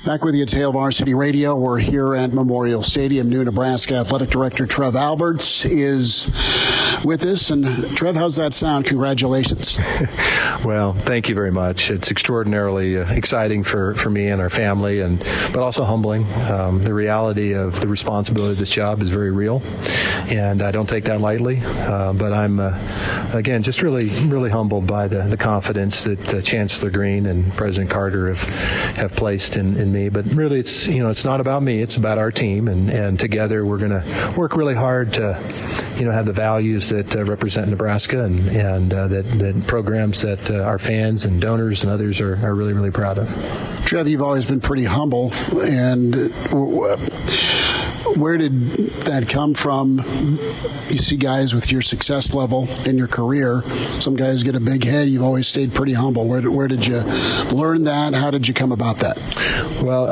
Back with you at Hail Varsity Radio. We're here at Memorial Stadium. New Nebraska Athletic Director Trev Alberts is with us. And Trev, how's that sound? Congratulations. Well, thank you very much. It's extraordinarily exciting for me and our family, but also humbling. The reality of the responsibility of this job is very real, and I don't take that lightly. But I'm, again, just really, really humbled by the confidence that Chancellor Green and President Carter have placed in me. But really, it's not about me. It's about our team, and together we're going to work really hard to, have the values that represent Nebraska and that programs that our fans and donors and others are really, really proud of. Trev, you've always been pretty humble, and where did that come from? You see guys with your success level in your career. Some guys get a big head. You've always stayed pretty humble. Where did you learn that? How did you come about that? Well,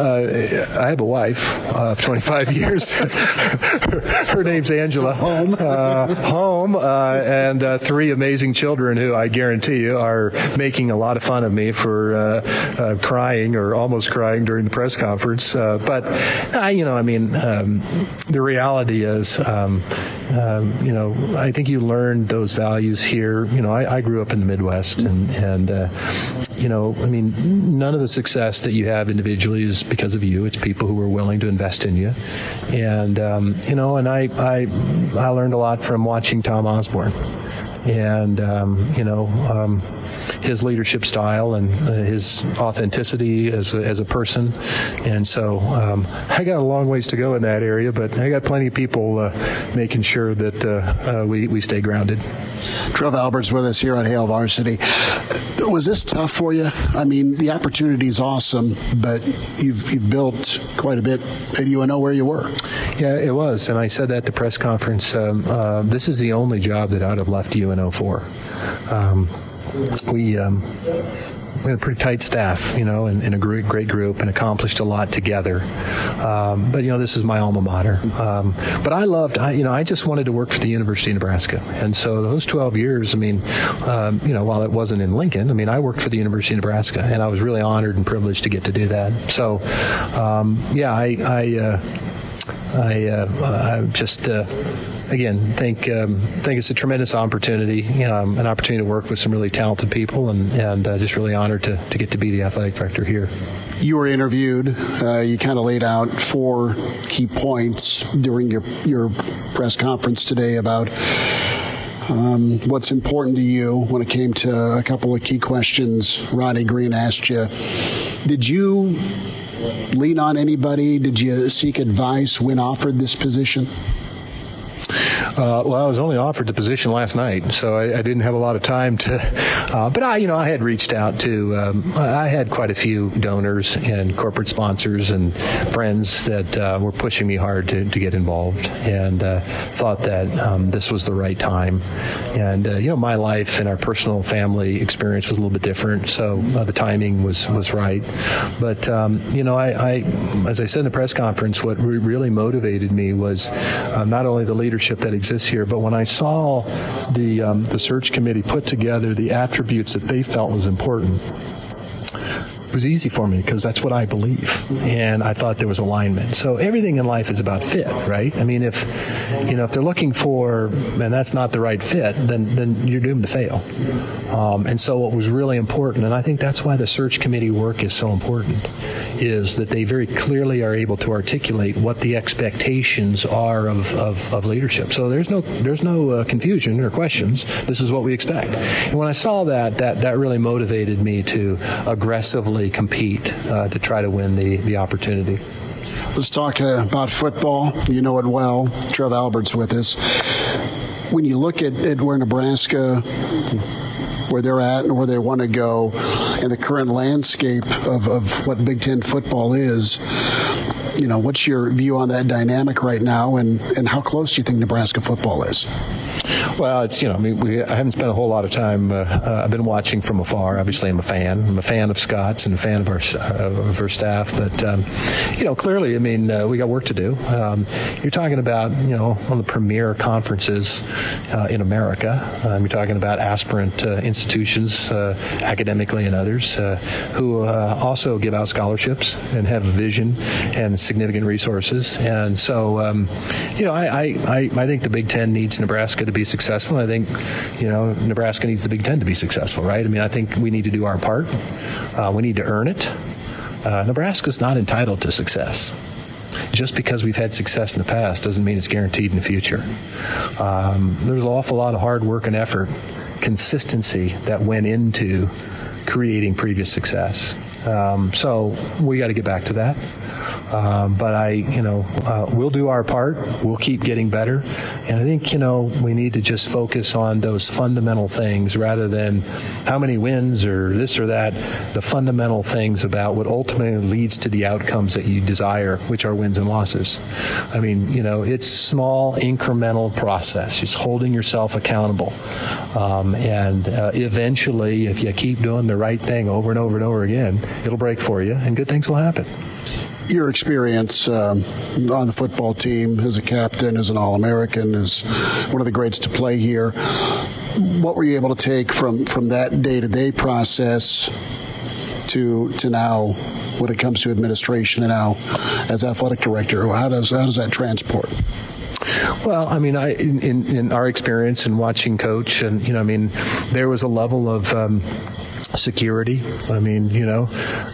I have a wife of 25 years. Her name's Angela. Home, and 3 amazing children who I guarantee you are making a lot of fun of me for crying or almost crying during the press conference. But the reality is, I think you learn those values here. I grew up in the Midwest, and none of the success that you have individually is because of you. It's people who are willing to invest in you. And, and I learned a lot from watching Tom Osborne. And, his leadership style and his authenticity as a person. And so I got a long ways to go in that area, but I got plenty of people making sure that we stay grounded. Trev Alberts with us here on Hail Varsity. Was this tough for you? I mean, the opportunity is awesome, but you've built quite a bit at UNO where you were. Yeah, it was, and I said that at the press conference. This is the only job that I'd have left UNO for. We had a pretty tight staff, and a great group, and accomplished a lot together. But this is my alma mater. But I just wanted to work for the University of Nebraska, and so those 12 years. While it wasn't in Lincoln, I worked for the University of Nebraska, and I was really honored and privileged to get to do that. So, I just. Again, think it's a tremendous opportunity, an opportunity to work with some really talented people, and just really honored to get to be the athletic director here. You were interviewed. You kind of laid out 4 key points during your press conference today about what's important to you when it came to a couple of key questions Ronnie Green asked you. Did you lean on anybody? Did you seek advice when offered this position? Well, I was only offered the position last night, so I didn't have a lot of time to. But I had reached out to. I had quite a few donors and corporate sponsors and friends that were pushing me hard to get involved, and thought that this was the right time. And my life and our personal family experience was a little bit different, so the timing was right. But I as I said in the press conference, what really motivated me was not only the leadership that exists here, but when I saw the search committee put together the attributes that they felt was important, it was easy for me because that's what I believe, and I thought there was alignment. So everything in life is about fit, right? If they're looking for, and that's not the right fit, then you're doomed to fail. And so what was really important, and I think that's why the search committee work is so important, is that they very clearly are able to articulate what the expectations are of leadership. So there's no confusion or questions. This is what we expect. And when I saw that really motivated me to aggressively compete to try to win the opportunity. Let's talk about football. You know it well. Trev Alberts with us. When you look at where Nebraska, where they're at and where they want to go, and the current landscape of what Big Ten football is, what's your view on that dynamic right now, and how close do you think Nebraska football is? Well, it's, I haven't spent a whole lot of time. I've been watching from afar. Obviously, I'm a fan. I'm a fan of Scott's and a fan of our staff. But, clearly, we got work to do. You're talking about, one of the premier conferences in America. You're talking about aspirant institutions, academically and others, who also give out scholarships and have a vision and significant resources. And so, I think the Big Ten needs Nebraska to be successful. And I think, Nebraska needs the Big Ten to be successful, right? I think we need to do our part. We need to earn it. Nebraska's not entitled to success. Just because we've had success in the past doesn't mean it's guaranteed in the future. There's an awful lot of hard work and effort, consistency that went into creating previous success. So we got to get back to that. But we'll do our part. We'll keep getting better. And I think, we need to just focus on those fundamental things rather than how many wins or this or that, the fundamental things about what ultimately leads to the outcomes that you desire, which are wins and losses. It's small, incremental process, just holding yourself accountable. And eventually, if you keep doing the right thing over and over and over again, it'll break for you and good things will happen. Your experience on the football team as a captain, as an All-American, as one of the greats to play here, what were you able to take from that day-to-day process to now when it comes to administration and now as athletic director? How does that transport? Well, in our experience in watching coach, and there was a level of security. I mean,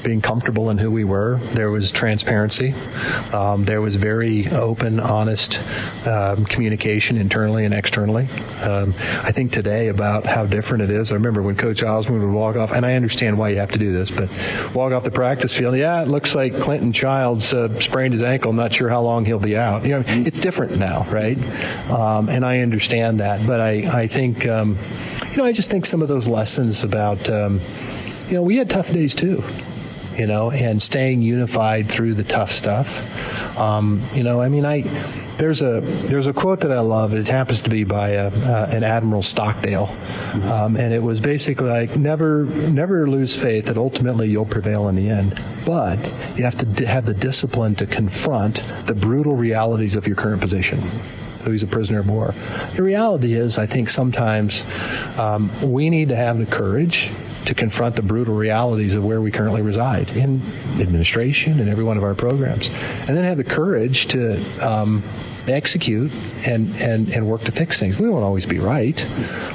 being comfortable in who we were. There was transparency. There was very open, honest communication internally and externally. I think today about how different it is. I remember when Coach Osmond would walk off, and I understand why you have to do this, but walk off the practice field. Yeah, it looks like Clinton Childs sprained his ankle. I'm not sure how long he'll be out. It's different now, right? And I understand that, but I think. I just think some of those lessons about, we had tough days too, and staying unified through the tough stuff. There's a quote that I love. It happens to be by an Admiral Stockdale, and it was basically like, never lose faith that ultimately you'll prevail in the end, but you have to have the discipline to confront the brutal realities of your current position. So he's a prisoner of war. The reality is, I think sometimes we need to have the courage to confront the brutal realities of where we currently reside in administration and every one of our programs, and then have the courage to execute and work to fix things. We won't always be right,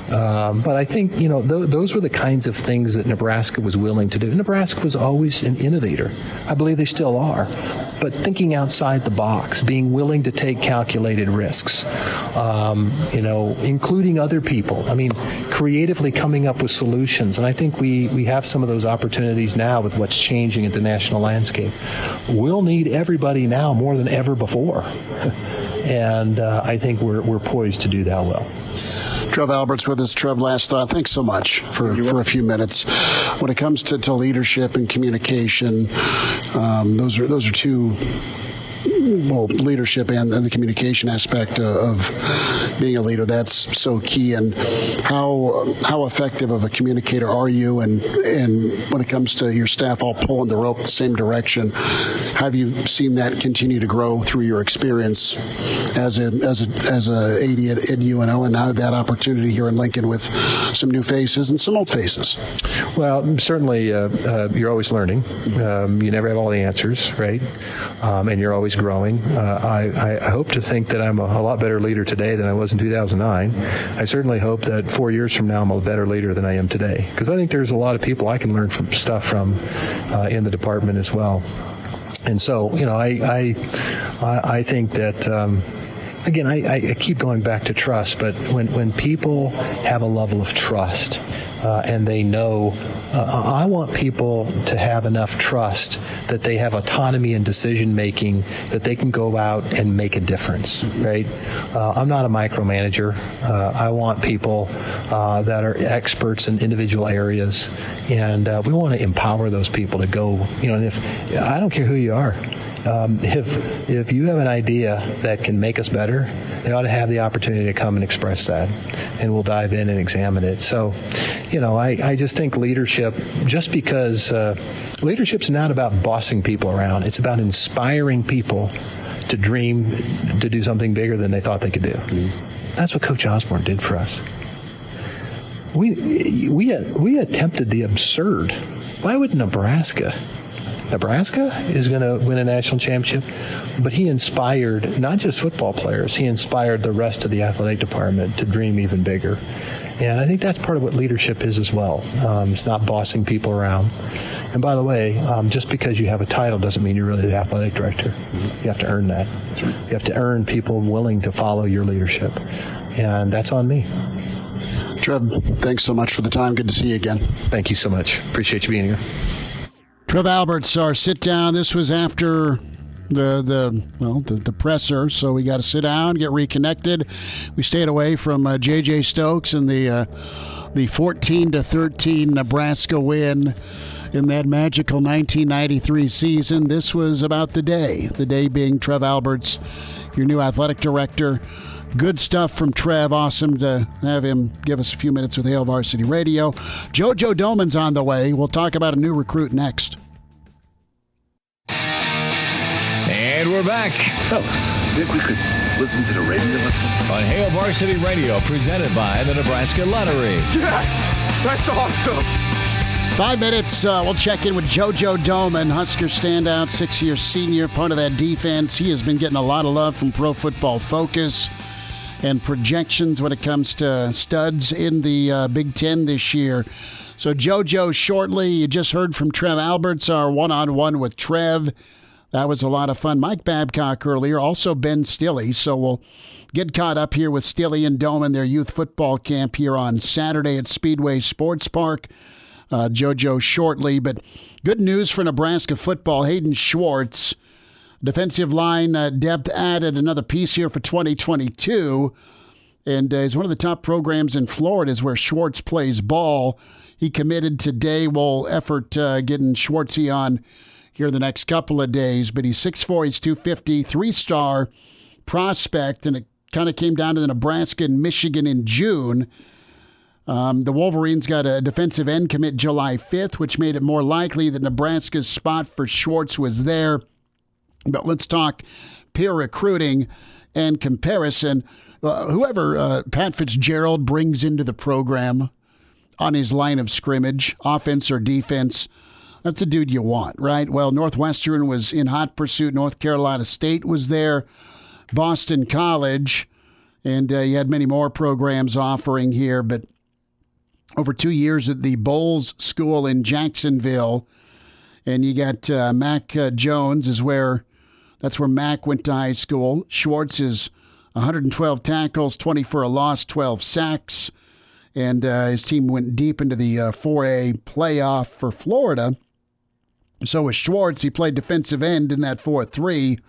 but I think those were the kinds of things that Nebraska was willing to do. Nebraska was always an innovator. I believe they still are, but thinking outside the box, being willing to take calculated risks, including other people. I mean, creatively coming up with solutions, and I think we have some of those opportunities now with what's changing at the national landscape. We'll need everybody now more than ever before. And I think we're poised to do that well. Trev Alberts with us. Trev, last thought. Thanks so much for a few minutes. When it comes to leadership and communication, those are two. Well, leadership and the communication aspect of being a leader, that's so key. And how effective of a communicator are you? And when it comes to your staff all pulling the rope the same direction, have you seen that continue to grow through your experience as a AD at UNO, and how that opportunity here in Lincoln with some new faces and some old faces? Well, certainly you're always learning. You never have all the answers, right? And you're always growing. I hope to think that I'm a lot better leader today than I was in 2009. I certainly hope that 4 years from now I'm a better leader than I am today, because I think there's a lot of people I can learn from in the department as well. And so, I think that. Again, I keep going back to trust, but when people have a level of trust and they know, I want people to have enough trust that they have autonomy in decision making, that they can go out and make a difference, right? I'm not a micromanager. I want people that are experts in individual areas, and we want to empower those people to go, and if I don't care who you are. If you have an idea that can make us better, they ought to have the opportunity to come and express that, and we'll dive in and examine it. So, I just think leadership, just because leadership's not about bossing people around, it's about inspiring people to dream, to do something bigger than they thought they could do. That's what Coach Osborne did for us. We attempted the absurd. Why would Nebraska is going to win a national championship, but he inspired not just football players, he inspired the rest of the athletic department to dream even bigger. And I think that's part of what leadership is as well. It's not bossing people around. And by the way, just because you have a title doesn't mean you're really the athletic director. You have to earn that. You have to earn people willing to follow your leadership. And that's on me. Trev, thanks so much for the time. Good to see you again. Thank you so much. Appreciate you being here. Trev Alberts, our sit down. This was after the presser, so we got to sit down, get reconnected. We stayed away from J.J. Stokes and the 14-13 Nebraska win in that magical 1993 season. This was about the day being Trev Alberts, your new athletic director. Good stuff from Trev. Awesome to have him give us a few minutes with Hail Varsity Radio. JoJo Domann's on the way. We'll talk about a new recruit next. And we're back. Fellas, think we could listen to the radio lesson? On Hail Varsity Radio, presented by the Nebraska Lottery. Yes! That's awesome! 5 minutes, we'll check in with JoJo Domann, Husker standout, 6-year senior, part of that defense. He has been getting a lot of love from Pro Football Focus and projections when it comes to studs in the Big Ten this year. So JoJo shortly. You just heard from Trev Alberts, our one-on-one with Trev. That was a lot of fun. Mike Babcock earlier, also Ben Stille. So we'll get caught up here with Stille and Domann, their youth football camp here on Saturday at Speedway Sports Park. JoJo shortly. But good news for Nebraska football. Hayden Schwartz, defensive line depth added, another piece here for 2022. And is one of the top programs in Florida is where Schwartz plays ball. He committed today. We'll effort getting Schwartzy on here the next couple of days. But he's 6'4", he's 250, 3-star prospect. And it kind of came down to the Nebraska and Michigan in June. The Wolverines got a defensive end commit July 5th, which made it more likely that Nebraska's spot for Schwartz was there. But let's talk peer recruiting and comparison. Whoever Pat Fitzgerald brings into the program on his line of scrimmage, offense or defense, that's the dude you want, right? Well, Northwestern was in hot pursuit. North Carolina State was there. Boston College. And you had many more programs offering here. But over 2 years at the Bowles School in Jacksonville. And you got Mac Jones that's where Mac went to high school. Schwartz is 112 tackles, 20 for a loss, 12 sacks. And his team went deep into the 4A playoff for Florida. So with Schwartz, he played defensive end in that 4-3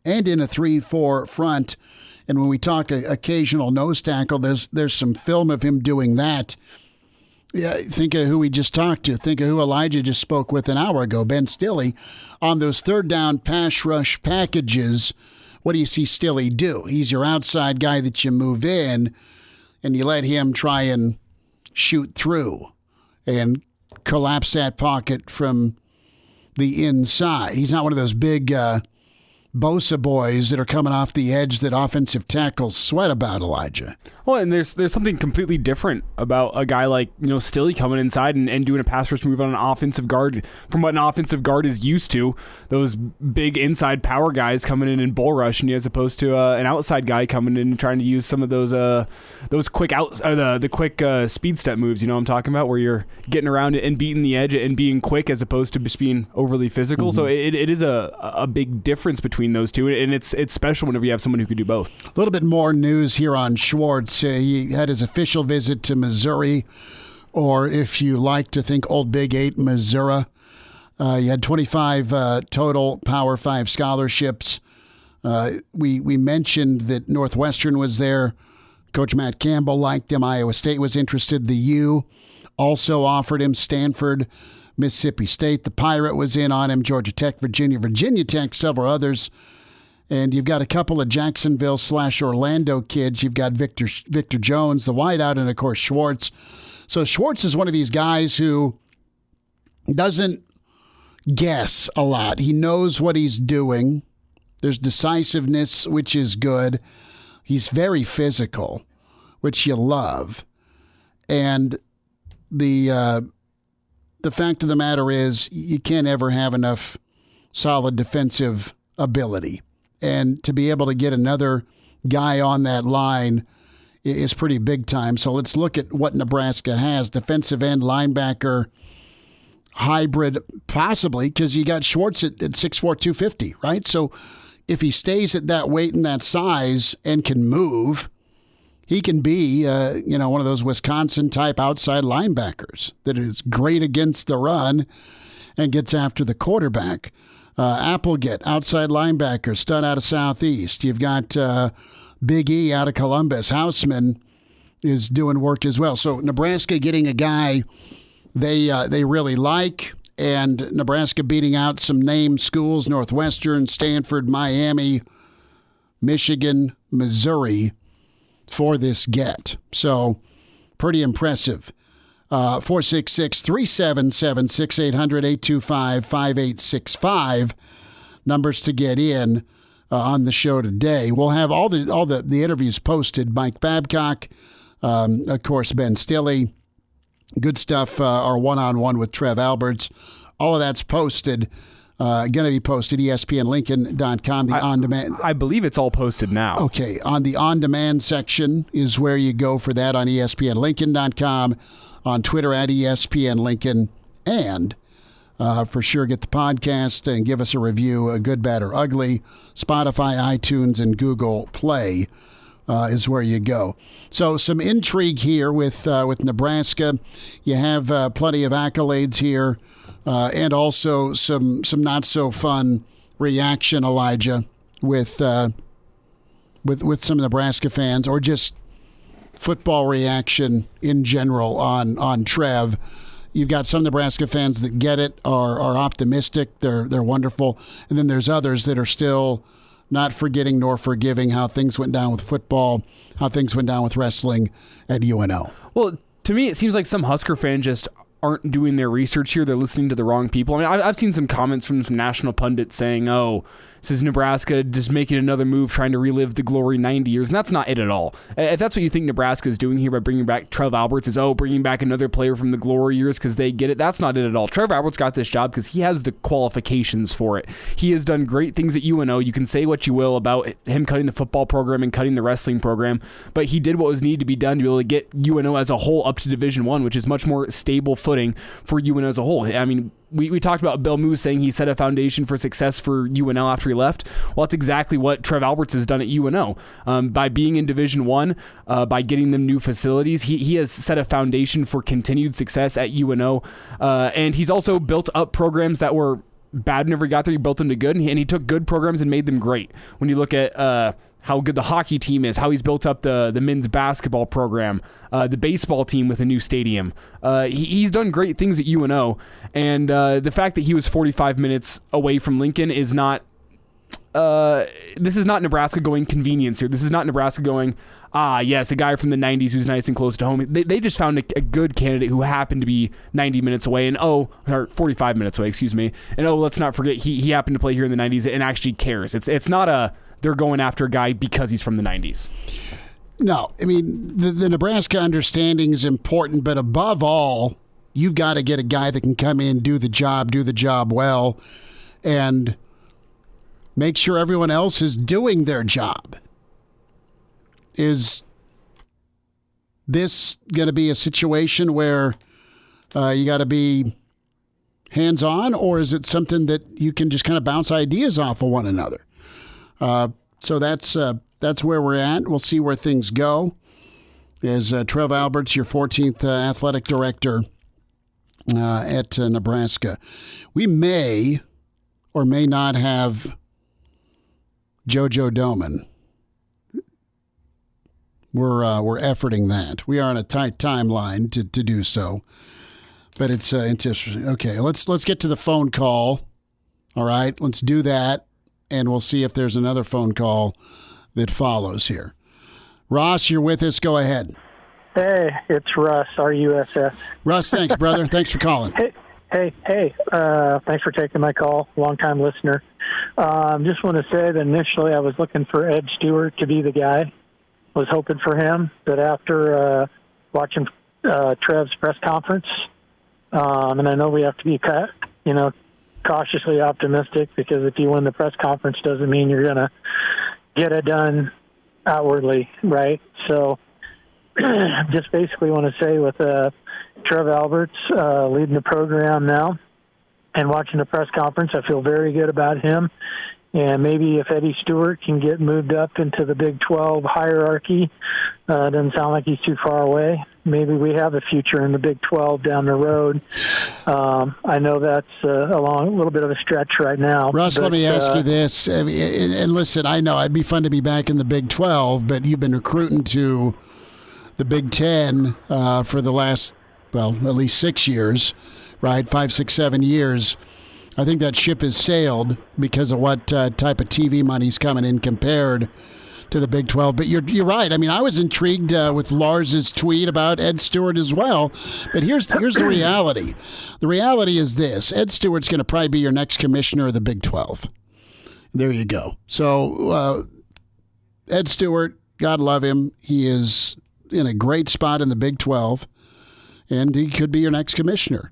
and in a 3-4 front. And when we talk occasional nose tackle, there's some film of him doing that. Yeah, think of who we just talked to. Think of who Elijah just spoke with an hour ago, Ben Stille. On those third down pass rush packages, what do you see Stille do? He's your outside guy that you move in, and you let him try and shoot through and collapse that pocket from the inside. He's not one of those big Bosa boys that are coming off the edge that offensive tackles sweat about, Elijah. Well, and there's something completely different about a guy like Stille coming inside and doing a pass rush move on an offensive guard from what an offensive guard is used to. Those big inside power guys coming in and bull rushing you, as opposed to an outside guy coming in and trying to use some of those quick the quick speed step moves. You know what I'm talking about, where you're getting around it and beating the edge and being quick as opposed to just being overly physical. Mm-hmm. So it is a big difference between those two, and it's special whenever you have someone who can do both. A little bit more news here on Schwartz. He had his official visit to Missouri, or if you like to think Old Big 8, Missouri. He had 25 total Power 5 scholarships. We mentioned that Northwestern was there. Coach Matt Campbell liked him. Iowa State was interested. The U also offered him. Stanford, Mississippi State. The Pirate was in on him. Georgia Tech, Virginia Tech, several others. And you've got a couple of Jacksonville/Orlando kids. You've got Victor Jones, the wideout, and, of course, Schwartz. So Schwartz is one of these guys who doesn't guess a lot. He knows what he's doing. There's decisiveness, which is good. He's very physical, which you love. And the fact of the matter is you can't ever have enough solid defensive ability. And to be able to get another guy on that line is pretty big time. So let's look at what Nebraska has. Defensive end, linebacker, hybrid, possibly, because you got Schwartz at 6'4", 250, right? So if he stays at that weight and that size and can move, he can be one of those Wisconsin-type outside linebackers that is great against the run and gets after the quarterback. Applegate, outside linebacker, stud out of Southeast. You've got Big E out of Columbus. Houseman is doing work as well. So Nebraska getting a guy they really like, and Nebraska beating out some named schools, Northwestern, Stanford, Miami, Michigan, Missouri, for this get. So pretty impressive. 466-377-6800-825-5865. Numbers to get in on the show today. We'll have all the interviews posted. Mike Babcock, of course, Ben Stille. Good stuff, our one-on-one with Trev Alberts. All of that's posted Going to be posted, ESPNLincoln.com, the on-demand. I believe it's all posted now. Okay, on the on-demand section is where you go for that on ESPNLincoln.com, on Twitter at ESPNLincoln, and for sure get the podcast and give us a review, good, bad, or ugly. Spotify, iTunes, and Google Play is where you go. So some intrigue here with Nebraska. You have plenty of accolades here, and also some not so fun reaction, Elijah, with some Nebraska fans, or just football reaction in general on Trev. You've got some Nebraska fans that get it, are optimistic, they're wonderful, and then there's others that are still not forgetting nor forgiving how things went down with football, how things went down with wrestling at UNO. Well, to me, it seems like some Husker fans just aren't doing their research here. They're listening to the wrong people. I mean, I've seen some comments from some national pundits saying, oh, this is Nebraska just making another move, trying to relive the glory 90 years. And that's not it at all. If that's what you think Nebraska is doing here by bringing back Trev Alberts, is, bringing back another player from the glory years because they get it. That's not it at all. Trev Alberts got this job because he has the qualifications for it. He has done great things at UNO. You can say what you will about him cutting the football program and cutting the wrestling program, but he did what was needed to be done to be able to get UNO as a whole up to Division I, which is much more stable footing for UNO as a whole. I mean, we talked about Bill Moose saying he set a foundation for success for UNO after he left. Well, that's exactly what Trev Alberts has done at UNO. By being in Division I, by getting them new facilities, he has set a foundation for continued success at UNO. And he's also built up programs that were bad whenever he got there. He built them to good, and he took good programs and made them great. When you look at how good the hockey team is, how he's built up the men's basketball program, the baseball team with a new stadium. He's done great things at UNO, and the fact that he was 45 minutes away from Lincoln is not... this is not Nebraska going convenience here. This is not Nebraska going, yes, a guy from the 90s who's nice and close to home. They just found a good candidate who happened to be 90 minutes away, or 45 minutes away, excuse me. And let's not forget, he happened to play here in the 90s and actually cares. It's not they're going after a guy because he's from the 90s. No, I mean, the Nebraska understanding is important, but above all, you've got to get a guy that can come in, do the job well, and make sure everyone else is doing their job. Is this going to be a situation where you got to be hands-on, or is it something that you can just kind of bounce ideas off of one another? So that's where we're at. We'll see where things go. As Trev Alberts, your 14th athletic director at Nebraska. We may or may not have JoJo Domann. We're efforting that. We are on a tight timeline to do so, but it's interesting. Okay, let's get to the phone call. All right, let's do that, and we'll see if there's another phone call that follows here. Ross, you're with us. Go ahead. Hey, it's Russ, R-U-S-S. Russ, thanks, brother. Thanks for calling. Hey. Thanks for taking my call. Long-time listener. Just want to say that initially I was looking for Ed Stewart to be the guy. Was hoping for him, but after watching Trev's press conference, and I know we have to be cautiously optimistic, because if you win the press conference doesn't mean you're going to get it done outwardly, right? So just basically want to say with Trev Alberts leading the program now and watching the press conference, I feel very good about him. And maybe if Eddie Stewart can get moved up into the Big 12 hierarchy, doesn't sound like he's too far away. Maybe we have a future in the Big 12 down the road. I know that's a little bit of a stretch right now. Russ, let me ask you this. And listen, I know it'd be fun to be back in the Big 12, but you've been recruiting to the Big 10 for the last, at least 6 years, right? 5, 6, 7 years. I think that ship has sailed because of what type of TV money's coming in compared to the Big 12. But you're right. I mean, I was intrigued with Lars's tweet about Ed Stewart as well. But here's the reality. The reality is this. Ed Stewart's going to probably be your next commissioner of the Big 12. There you go. So Ed Stewart, God love him. He is in a great spot in the Big 12, and he could be your next commissioner.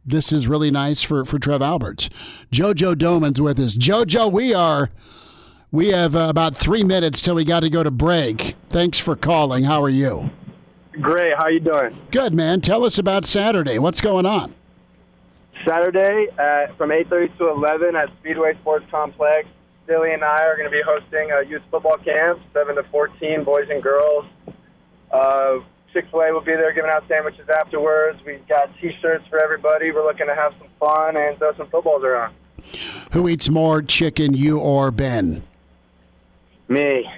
this is really nice for Trev Alberts. JoJo Domann's with us. JoJo, we have about 3 minutes till we got to go to break. Thanks for calling. How are you? Great. How you doing? Good, man. Tell us about Saturday. What's going on? Saturday from 8:30 to 11 at Speedway Sports Complex. Stille and I are going to be hosting a youth football camp, 7 to 14, boys and girls. Chick-fil-A will be there giving out sandwiches afterwards. We've got T-shirts for everybody. We're looking to have some fun and throw some footballs around. Who eats more chicken, you or Ben? Me.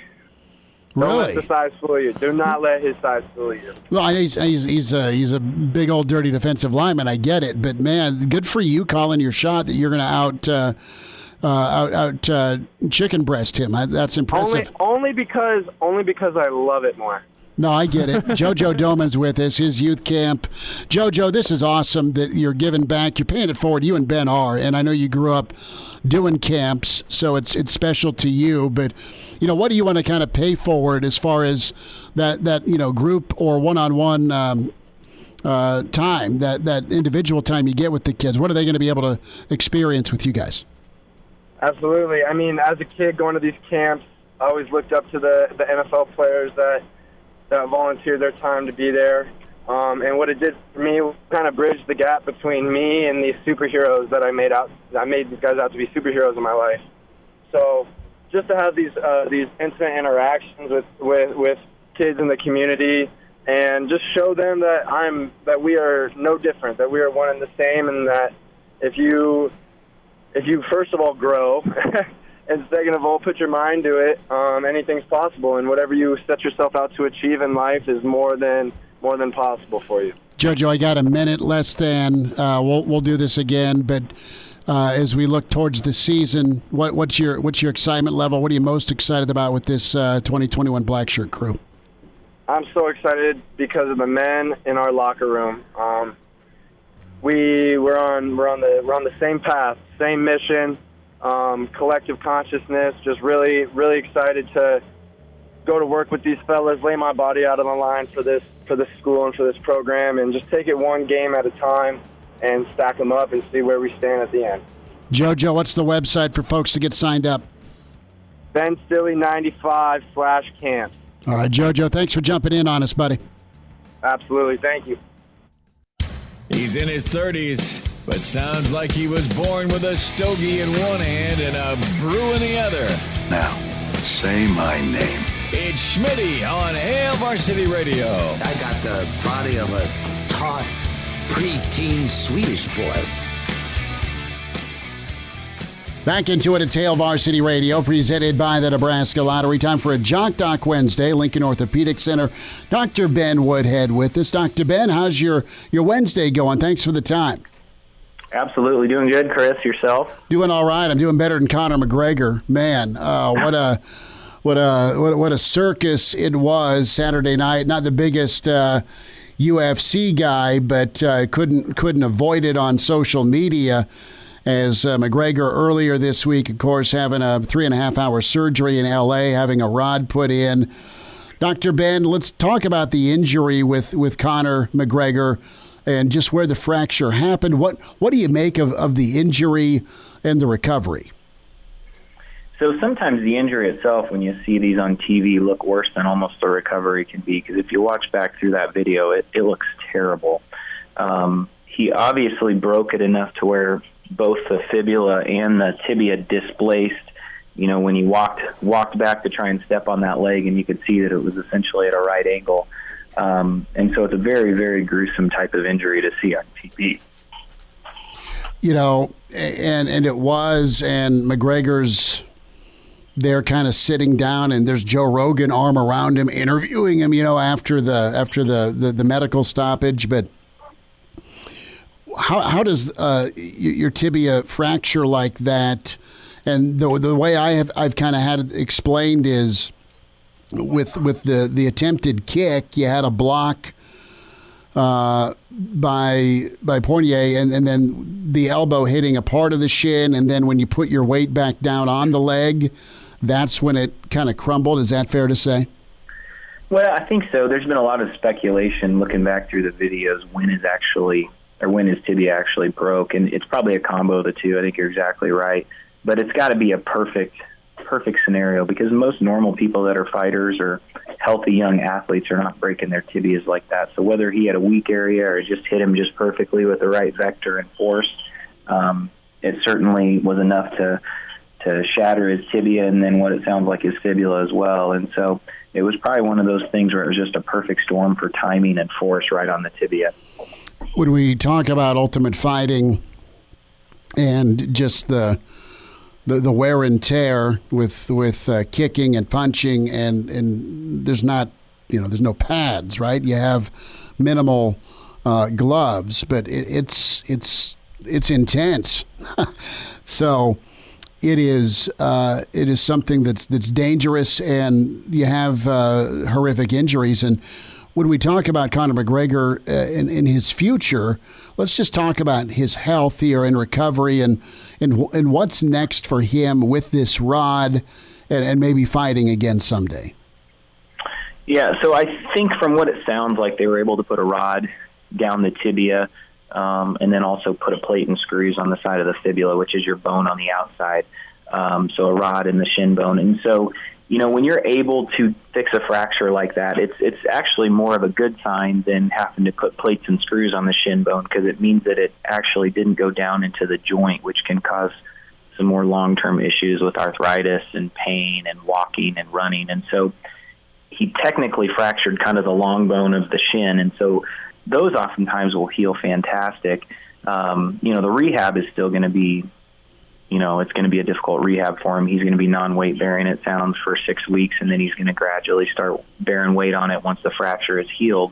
Really? Don't let the size fool you. Do not let his size fool you. Well, he's a big old dirty defensive lineman. I get it, but man, good for you calling your shot that you're going to out chicken breast him. That's impressive. Only because I love it more. No, I get it. JoJo Domann's with us, his youth camp. JoJo, this is awesome that you're giving back. You're paying it forward. You and Ben are, and I know you grew up doing camps, so it's special to you. But what do you want to kind of pay forward as far as that group or one-on-one time, that individual time you get with the kids? What are they going to be able to experience with you guys? Absolutely. I mean, as a kid going to these camps, I always looked up to the NFL players that volunteered their time to be there. And what it did for me was kind of bridge the gap between me and these superheroes that I made these guys out to be superheroes in my life. So just to have these intimate interactions with kids in the community and just show them that we are no different, that we are one and the same, and that if you first of all grow and second of all put your mind to it, anything's possible, and whatever you set yourself out to achieve in life is more than possible for you. JoJo, I got a minute less than. We'll do this again, but as we look towards the season, what's your excitement level? What are you most excited about with this 2021 Black Shirt crew? I'm so excited because of the men in our locker room. We're on the same path, same mission, collective consciousness. Just really, really excited to go to work with these fellas, lay my body out on the line for this school and for this program, and just take it one game at a time and stack them up and see where we stand at the end. JoJo, what's the website for folks to get signed up? BenStille95/camp. All right, JoJo, thanks for jumping in on us, buddy. Absolutely. Thank you. He's in his 30s, but sounds like he was born with a stogie in one hand and a brew in the other. Now, say my name. It's Schmitty on Hail Varsity Radio. I got the body of a taut, preteen Swedish boy. Back into it at Hail Varsity Radio, presented by the Nebraska Lottery. Time for a Jock Doc Wednesday. Lincoln Orthopedic Center. Dr. Ben Woodhead with us. Dr. Ben, how's your Wednesday going? Thanks for the time. Absolutely. Doing good, Chris. Yourself? Doing all right. I'm doing better than Conor McGregor. Man, what a circus it was Saturday night. Not the biggest UFC guy, but couldn't avoid it on social media. As McGregor earlier this week, of course, having a 3.5-hour surgery in L.A., having a rod put in. Dr. Ben, let's talk about the injury with Conor McGregor and just where the fracture happened. What do you make of the injury and the recovery? So sometimes the injury itself, when you see these on TV, look worse than almost the recovery can be, because if you watch back through that video, it looks terrible. He obviously broke it enough to where both the fibula and the tibia displaced, when he walked back to try and step on that leg, and you could see that it was essentially at a right angle. And so it's a very, very gruesome type of injury to see on TV. And it was, and McGregor's there kind of sitting down, and there's Joe Rogan arm around him, interviewing him, after the medical stoppage. But how does your tibia fracture like that? And the way I've kind of had it explained is with the attempted kick, you had a block by Poirier, and then the elbow hitting a part of the shin, and then when you put your weight back down on the leg, that's when it kind of crumbled. Is that fair to say? Well, I think so. There's been a lot of speculation looking back through the videos when is actually when his tibia actually broke. And it's probably a combo of the two. I think you're exactly right. But it's got to be a perfect scenario, because most normal people that are fighters or healthy young athletes are not breaking their tibias like that. So whether he had a weak area or just hit him just perfectly with the right vector and force, it certainly was enough to shatter his tibia, and then what it sounds like his fibula as well. And so it was probably one of those things where it was just a perfect storm for timing and force right on the tibia. When we talk about Ultimate Fighting and just the wear and tear with kicking and punching, and there's no pads, right? You have minimal gloves, but it's intense. So it is something that's dangerous, and you have horrific injuries. And when we talk about Conor McGregor in his future, let's just talk about his health here and recovery and what's next for him with this rod and maybe fighting again someday. Yeah, so I think from what it sounds like, they were able to put a rod down the tibia, and then also put a plate and screws on the side of the fibula, which is your bone on the outside. So a rod in the shin bone. And so, when you're able to fix a fracture like that, it's actually more of a good sign than having to put plates and screws on the shin bone, because it means that it actually didn't go down into the joint, which can cause some more long-term issues with arthritis and pain and walking and running. And so he technically fractured kind of the long bone of the shin, and so those oftentimes will heal fantastic. The rehab is still going to be, it's going to be a difficult rehab for him. He's going to be non-weight bearing, it sounds, for 6 weeks, and then he's going to gradually start bearing weight on it once the fracture is healed.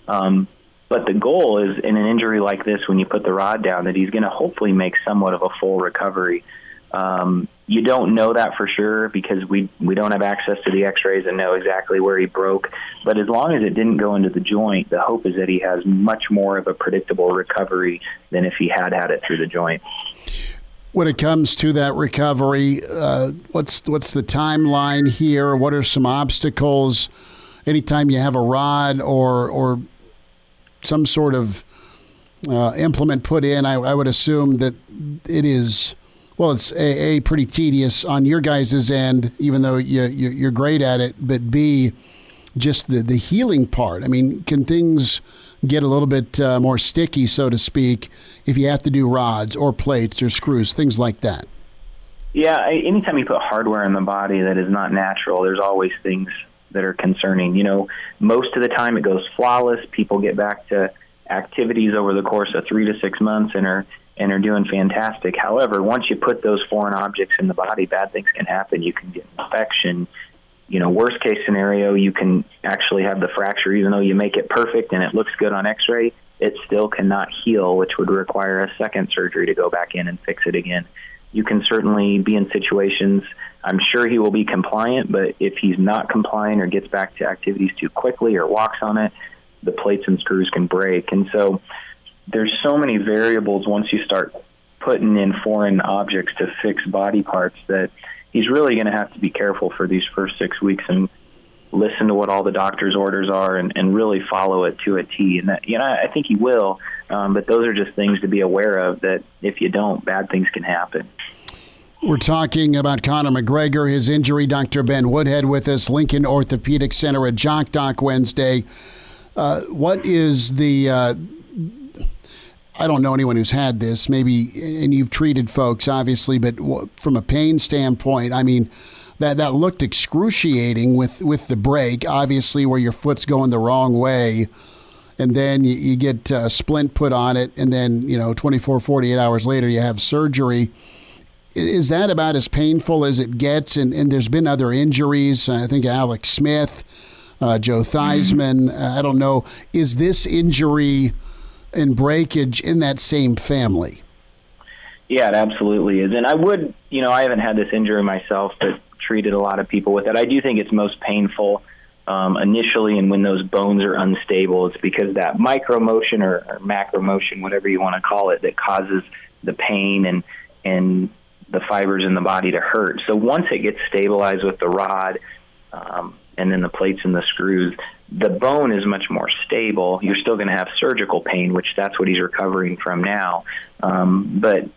But the goal is, in an injury like this, when you put the rod down, that he's going to hopefully make somewhat of a full recovery. You don't know that for sure, because we don't have access to the x-rays and know exactly where he broke. But as long as it didn't go into the joint, the hope is that he has much more of a predictable recovery than if he had it through the joint. When it comes to that recovery, what's the timeline here? What are some obstacles? Anytime you have a rod or some sort of implement put in, I would assume that it is, well, it's a pretty tedious on your guys' end, even though you're great at it, but B, just the healing part. I mean, can things get a little bit more sticky, so to speak, if you have to do rods or plates or screws, things like that? Yeah, anytime you put hardware in the body that is not natural, there's always things that are concerning. Most of the time it goes flawless. People get back to activities over the course of 3 to 6 months and are doing fantastic. However, once you put those foreign objects in the body, bad things can happen. You can get infection. Worst case scenario, you can actually have the fracture, even though you make it perfect and it looks good on x-ray, it still cannot heal, which would require a second surgery to go back in and fix it again. You can certainly be in situations, I'm sure he will be compliant, but if he's not compliant or gets back to activities too quickly or walks on it, the plates and screws can break. And so there's so many variables once you start putting in foreign objects to fix body parts that he's really going to have to be careful for these first 6 weeks and listen to what all the doctor's orders are and really follow it to a T. And that, I think he will, but those are just things to be aware of, that if you don't, bad things can happen. We're talking about Conor McGregor, his injury. Dr. Ben Woodhead with us, Lincoln Orthopedic Center at Jock Doc Wednesday. What is the... I don't know anyone who's had this, maybe, and you've treated folks, obviously, but from a pain standpoint, I mean, that looked excruciating with the break, obviously, where your foot's going the wrong way, and then you get a splint put on it, and then, 24, 48 hours later, you have surgery. Is that about as painful as it gets? And there's been other injuries. I think Alex Smith, Joe Theismann, I don't know. Is this injury and breakage in that same family? Yeah, it absolutely is. And I would, I haven't had this injury myself, but treated a lot of people with it. I do think it's most painful initially, and when those bones are unstable, it's because that micro motion or macro motion, whatever you want to call it, that causes the pain and the fibers in the body to hurt. So once it gets stabilized with the rod and then the plates and the screws, the bone is much more stable. You're still going to have surgical pain, which that's what he's recovering from now. But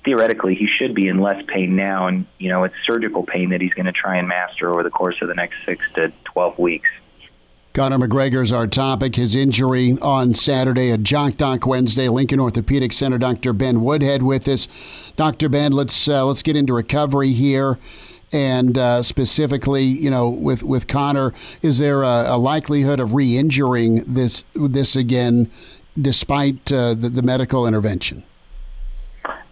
theoretically, he should be in less pain now, and it's surgical pain that he's going to try and master over the course of the next 6 to 12 weeks. Conor McGregor is our topic. His injury on Saturday, a Jock Doc Wednesday. Lincoln Orthopedic Center, Dr. Ben Woodhead with us. Dr. Ben, let's get into recovery here. And specifically, with Conor, is there a likelihood of re-injuring this again, despite the medical intervention?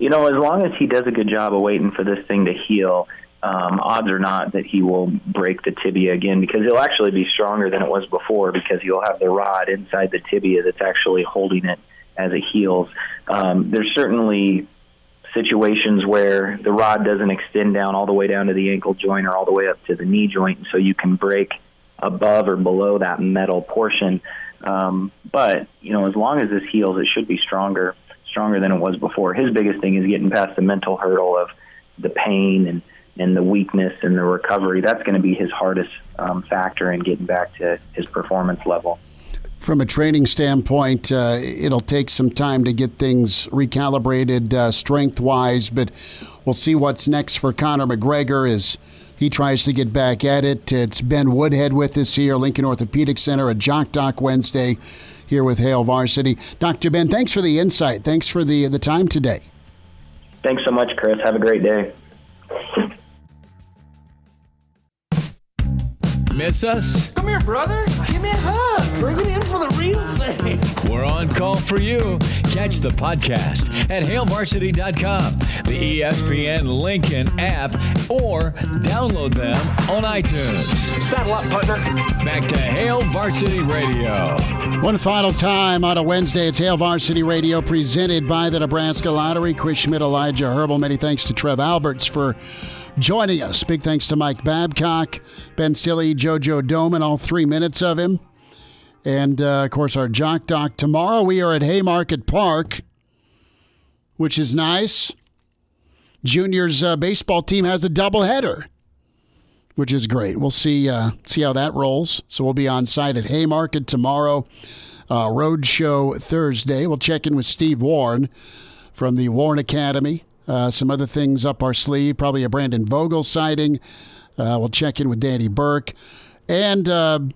As long as he does a good job of waiting for this thing to heal, odds are not that he will break the tibia again, because he'll actually be stronger than it was before, because you'll have the rod inside the tibia that's actually holding it as it heals. There's certainly situations where the rod doesn't extend down all the way down to the ankle joint or all the way up to the knee joint, and so you can break above or below that metal portion. But as long as this heals, it should be stronger than it was before. His biggest thing is getting past the mental hurdle of the pain and the weakness and the recovery. That's going to be his hardest factor in getting back to his performance level. From a training standpoint, it'll take some time to get things recalibrated strength-wise, but we'll see what's next for Conor McGregor as he tries to get back at it. It's Ben Woodhead with us here, Lincoln Orthopedic Center, a Jock Doc Wednesday here with Hail Varsity. Dr. Ben, thanks for the insight. Thanks for the time today. Thanks so much, Chris. Have a great day. Miss us? Come here, brother. Give me a hug. Bring it in for the real thing. We're on call for you. Catch the podcast at HailVarsity.com, the ESPN Lincoln app, or download them on iTunes. Saddle up, partner. Back to Hail Varsity Radio. One final time on a Wednesday, it's Hail Varsity Radio presented by the Nebraska Lottery. Chris Schmidt, Elijah Herbel. Many thanks to Trev Alberts for joining us. Big thanks to Mike Babcock, Ben Stille, JoJo Domann, all 3 minutes of him. And, of course, our Jock Doc. Tomorrow we are at Haymarket Park, which is nice. Juniors baseball team has a doubleheader, which is great. We'll see how that rolls. So we'll be on site at Haymarket tomorrow. Road show Thursday. We'll check in with Steve Warren from the Warren Academy. Some other things up our sleeve, probably a Brandon Vogel sighting. We'll check in with Danny Burke. And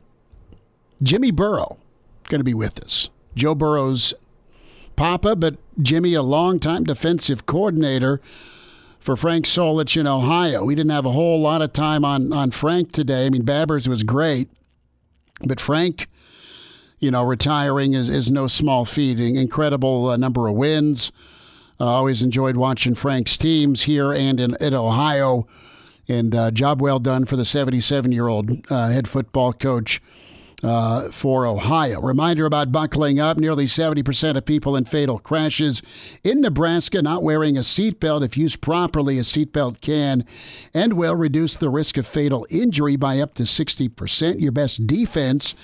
Jimmy Burrow going to be with us. Joe Burrow's papa, but Jimmy, a longtime defensive coordinator for Frank Solich in Ohio. We didn't have a whole lot of time on Frank today. I mean, Babbers was great, but Frank, retiring is no small feat. Incredible number of wins. Always enjoyed watching Frank's teams here and in Ohio. And job well done for the 77-year-old head football coach for Ohio. Reminder about buckling up. Nearly 70% of people in fatal crashes in Nebraska not wearing a seatbelt. If used properly, a seatbelt can and will reduce the risk of fatal injury by up to 60%. Your best defense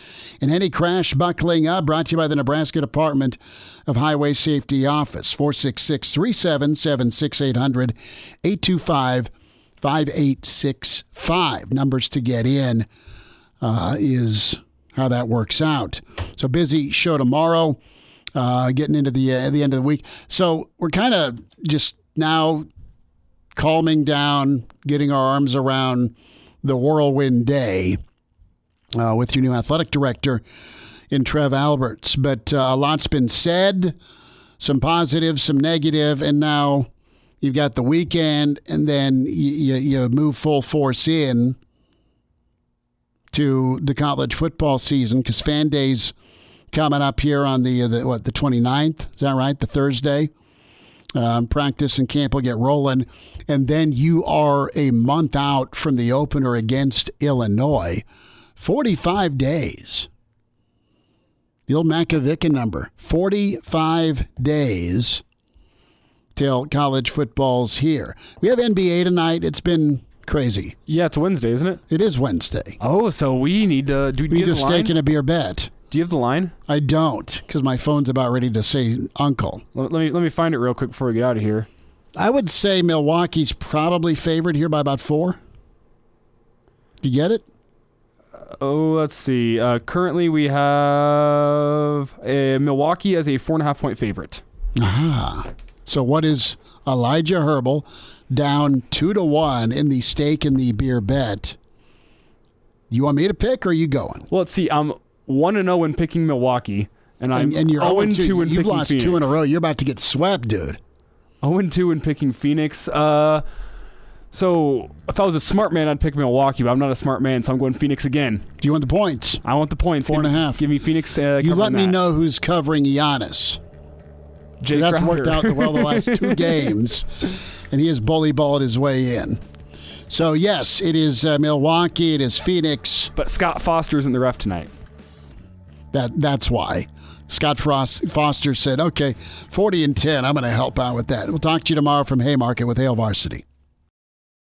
in any crash, buckling up. Brought to you by the Nebraska Department of Highway Safety Office. 466-377-6800, 825-5865. Numbers to get in is how that works out. So busy show tomorrow, getting into the end of the week. So we're kind of just now calming down, getting our arms around the whirlwind day with your new athletic director in Trev Alberts. But a lot's been said, some positive, some negative, and now you've got the weekend, and then you move full force in to the college football season, because Fan Day's coming up here on the 29th. Is that right? The Thursday. Practice and camp will get rolling. And then you are a month out from the opener against Illinois. 45 days. The old Makovica number. 45 days till college football's here. We have NBA tonight. It's been crazy. Yeah, it's Wednesday, isn't it? It is Wednesday. Oh, so we need to do you have the line? Steak and a beer bet. Do you have the line? I don't, because my phone's about ready to say uncle. Let me find it real quick before we get out of here. I would say Milwaukee's probably favored here by about 4. Do you get it? let's see. Currently, we have Milwaukee as a 4.5-point favorite. Aha. So what is Elijah Herbel down 2-1 in the steak and the beer bet? You want me to pick, or are you going? Well, let's see. I'm 1-0 in picking Milwaukee, and I'm 0-2 in picking Phoenix. You've lost 2 in a row. You're about to get swept, dude. 0-2 in picking Phoenix. So if I was a smart man, I'd pick Milwaukee, but I'm not a smart man, so I'm going Phoenix again. Do you want the points? I want the points. 4.5. Give me Phoenix. You let me know who's covering Giannis. Jay That's Crowder. worked out well the last 2 games, and he has bully balled his way in. So, yes, it is Milwaukee. It is Phoenix. But Scott Foster isn't the ref tonight. That's why. Scott Foster said, okay, 40-10, I'm going to help out with that. We'll talk to you tomorrow from Haymarket with Hail Varsity.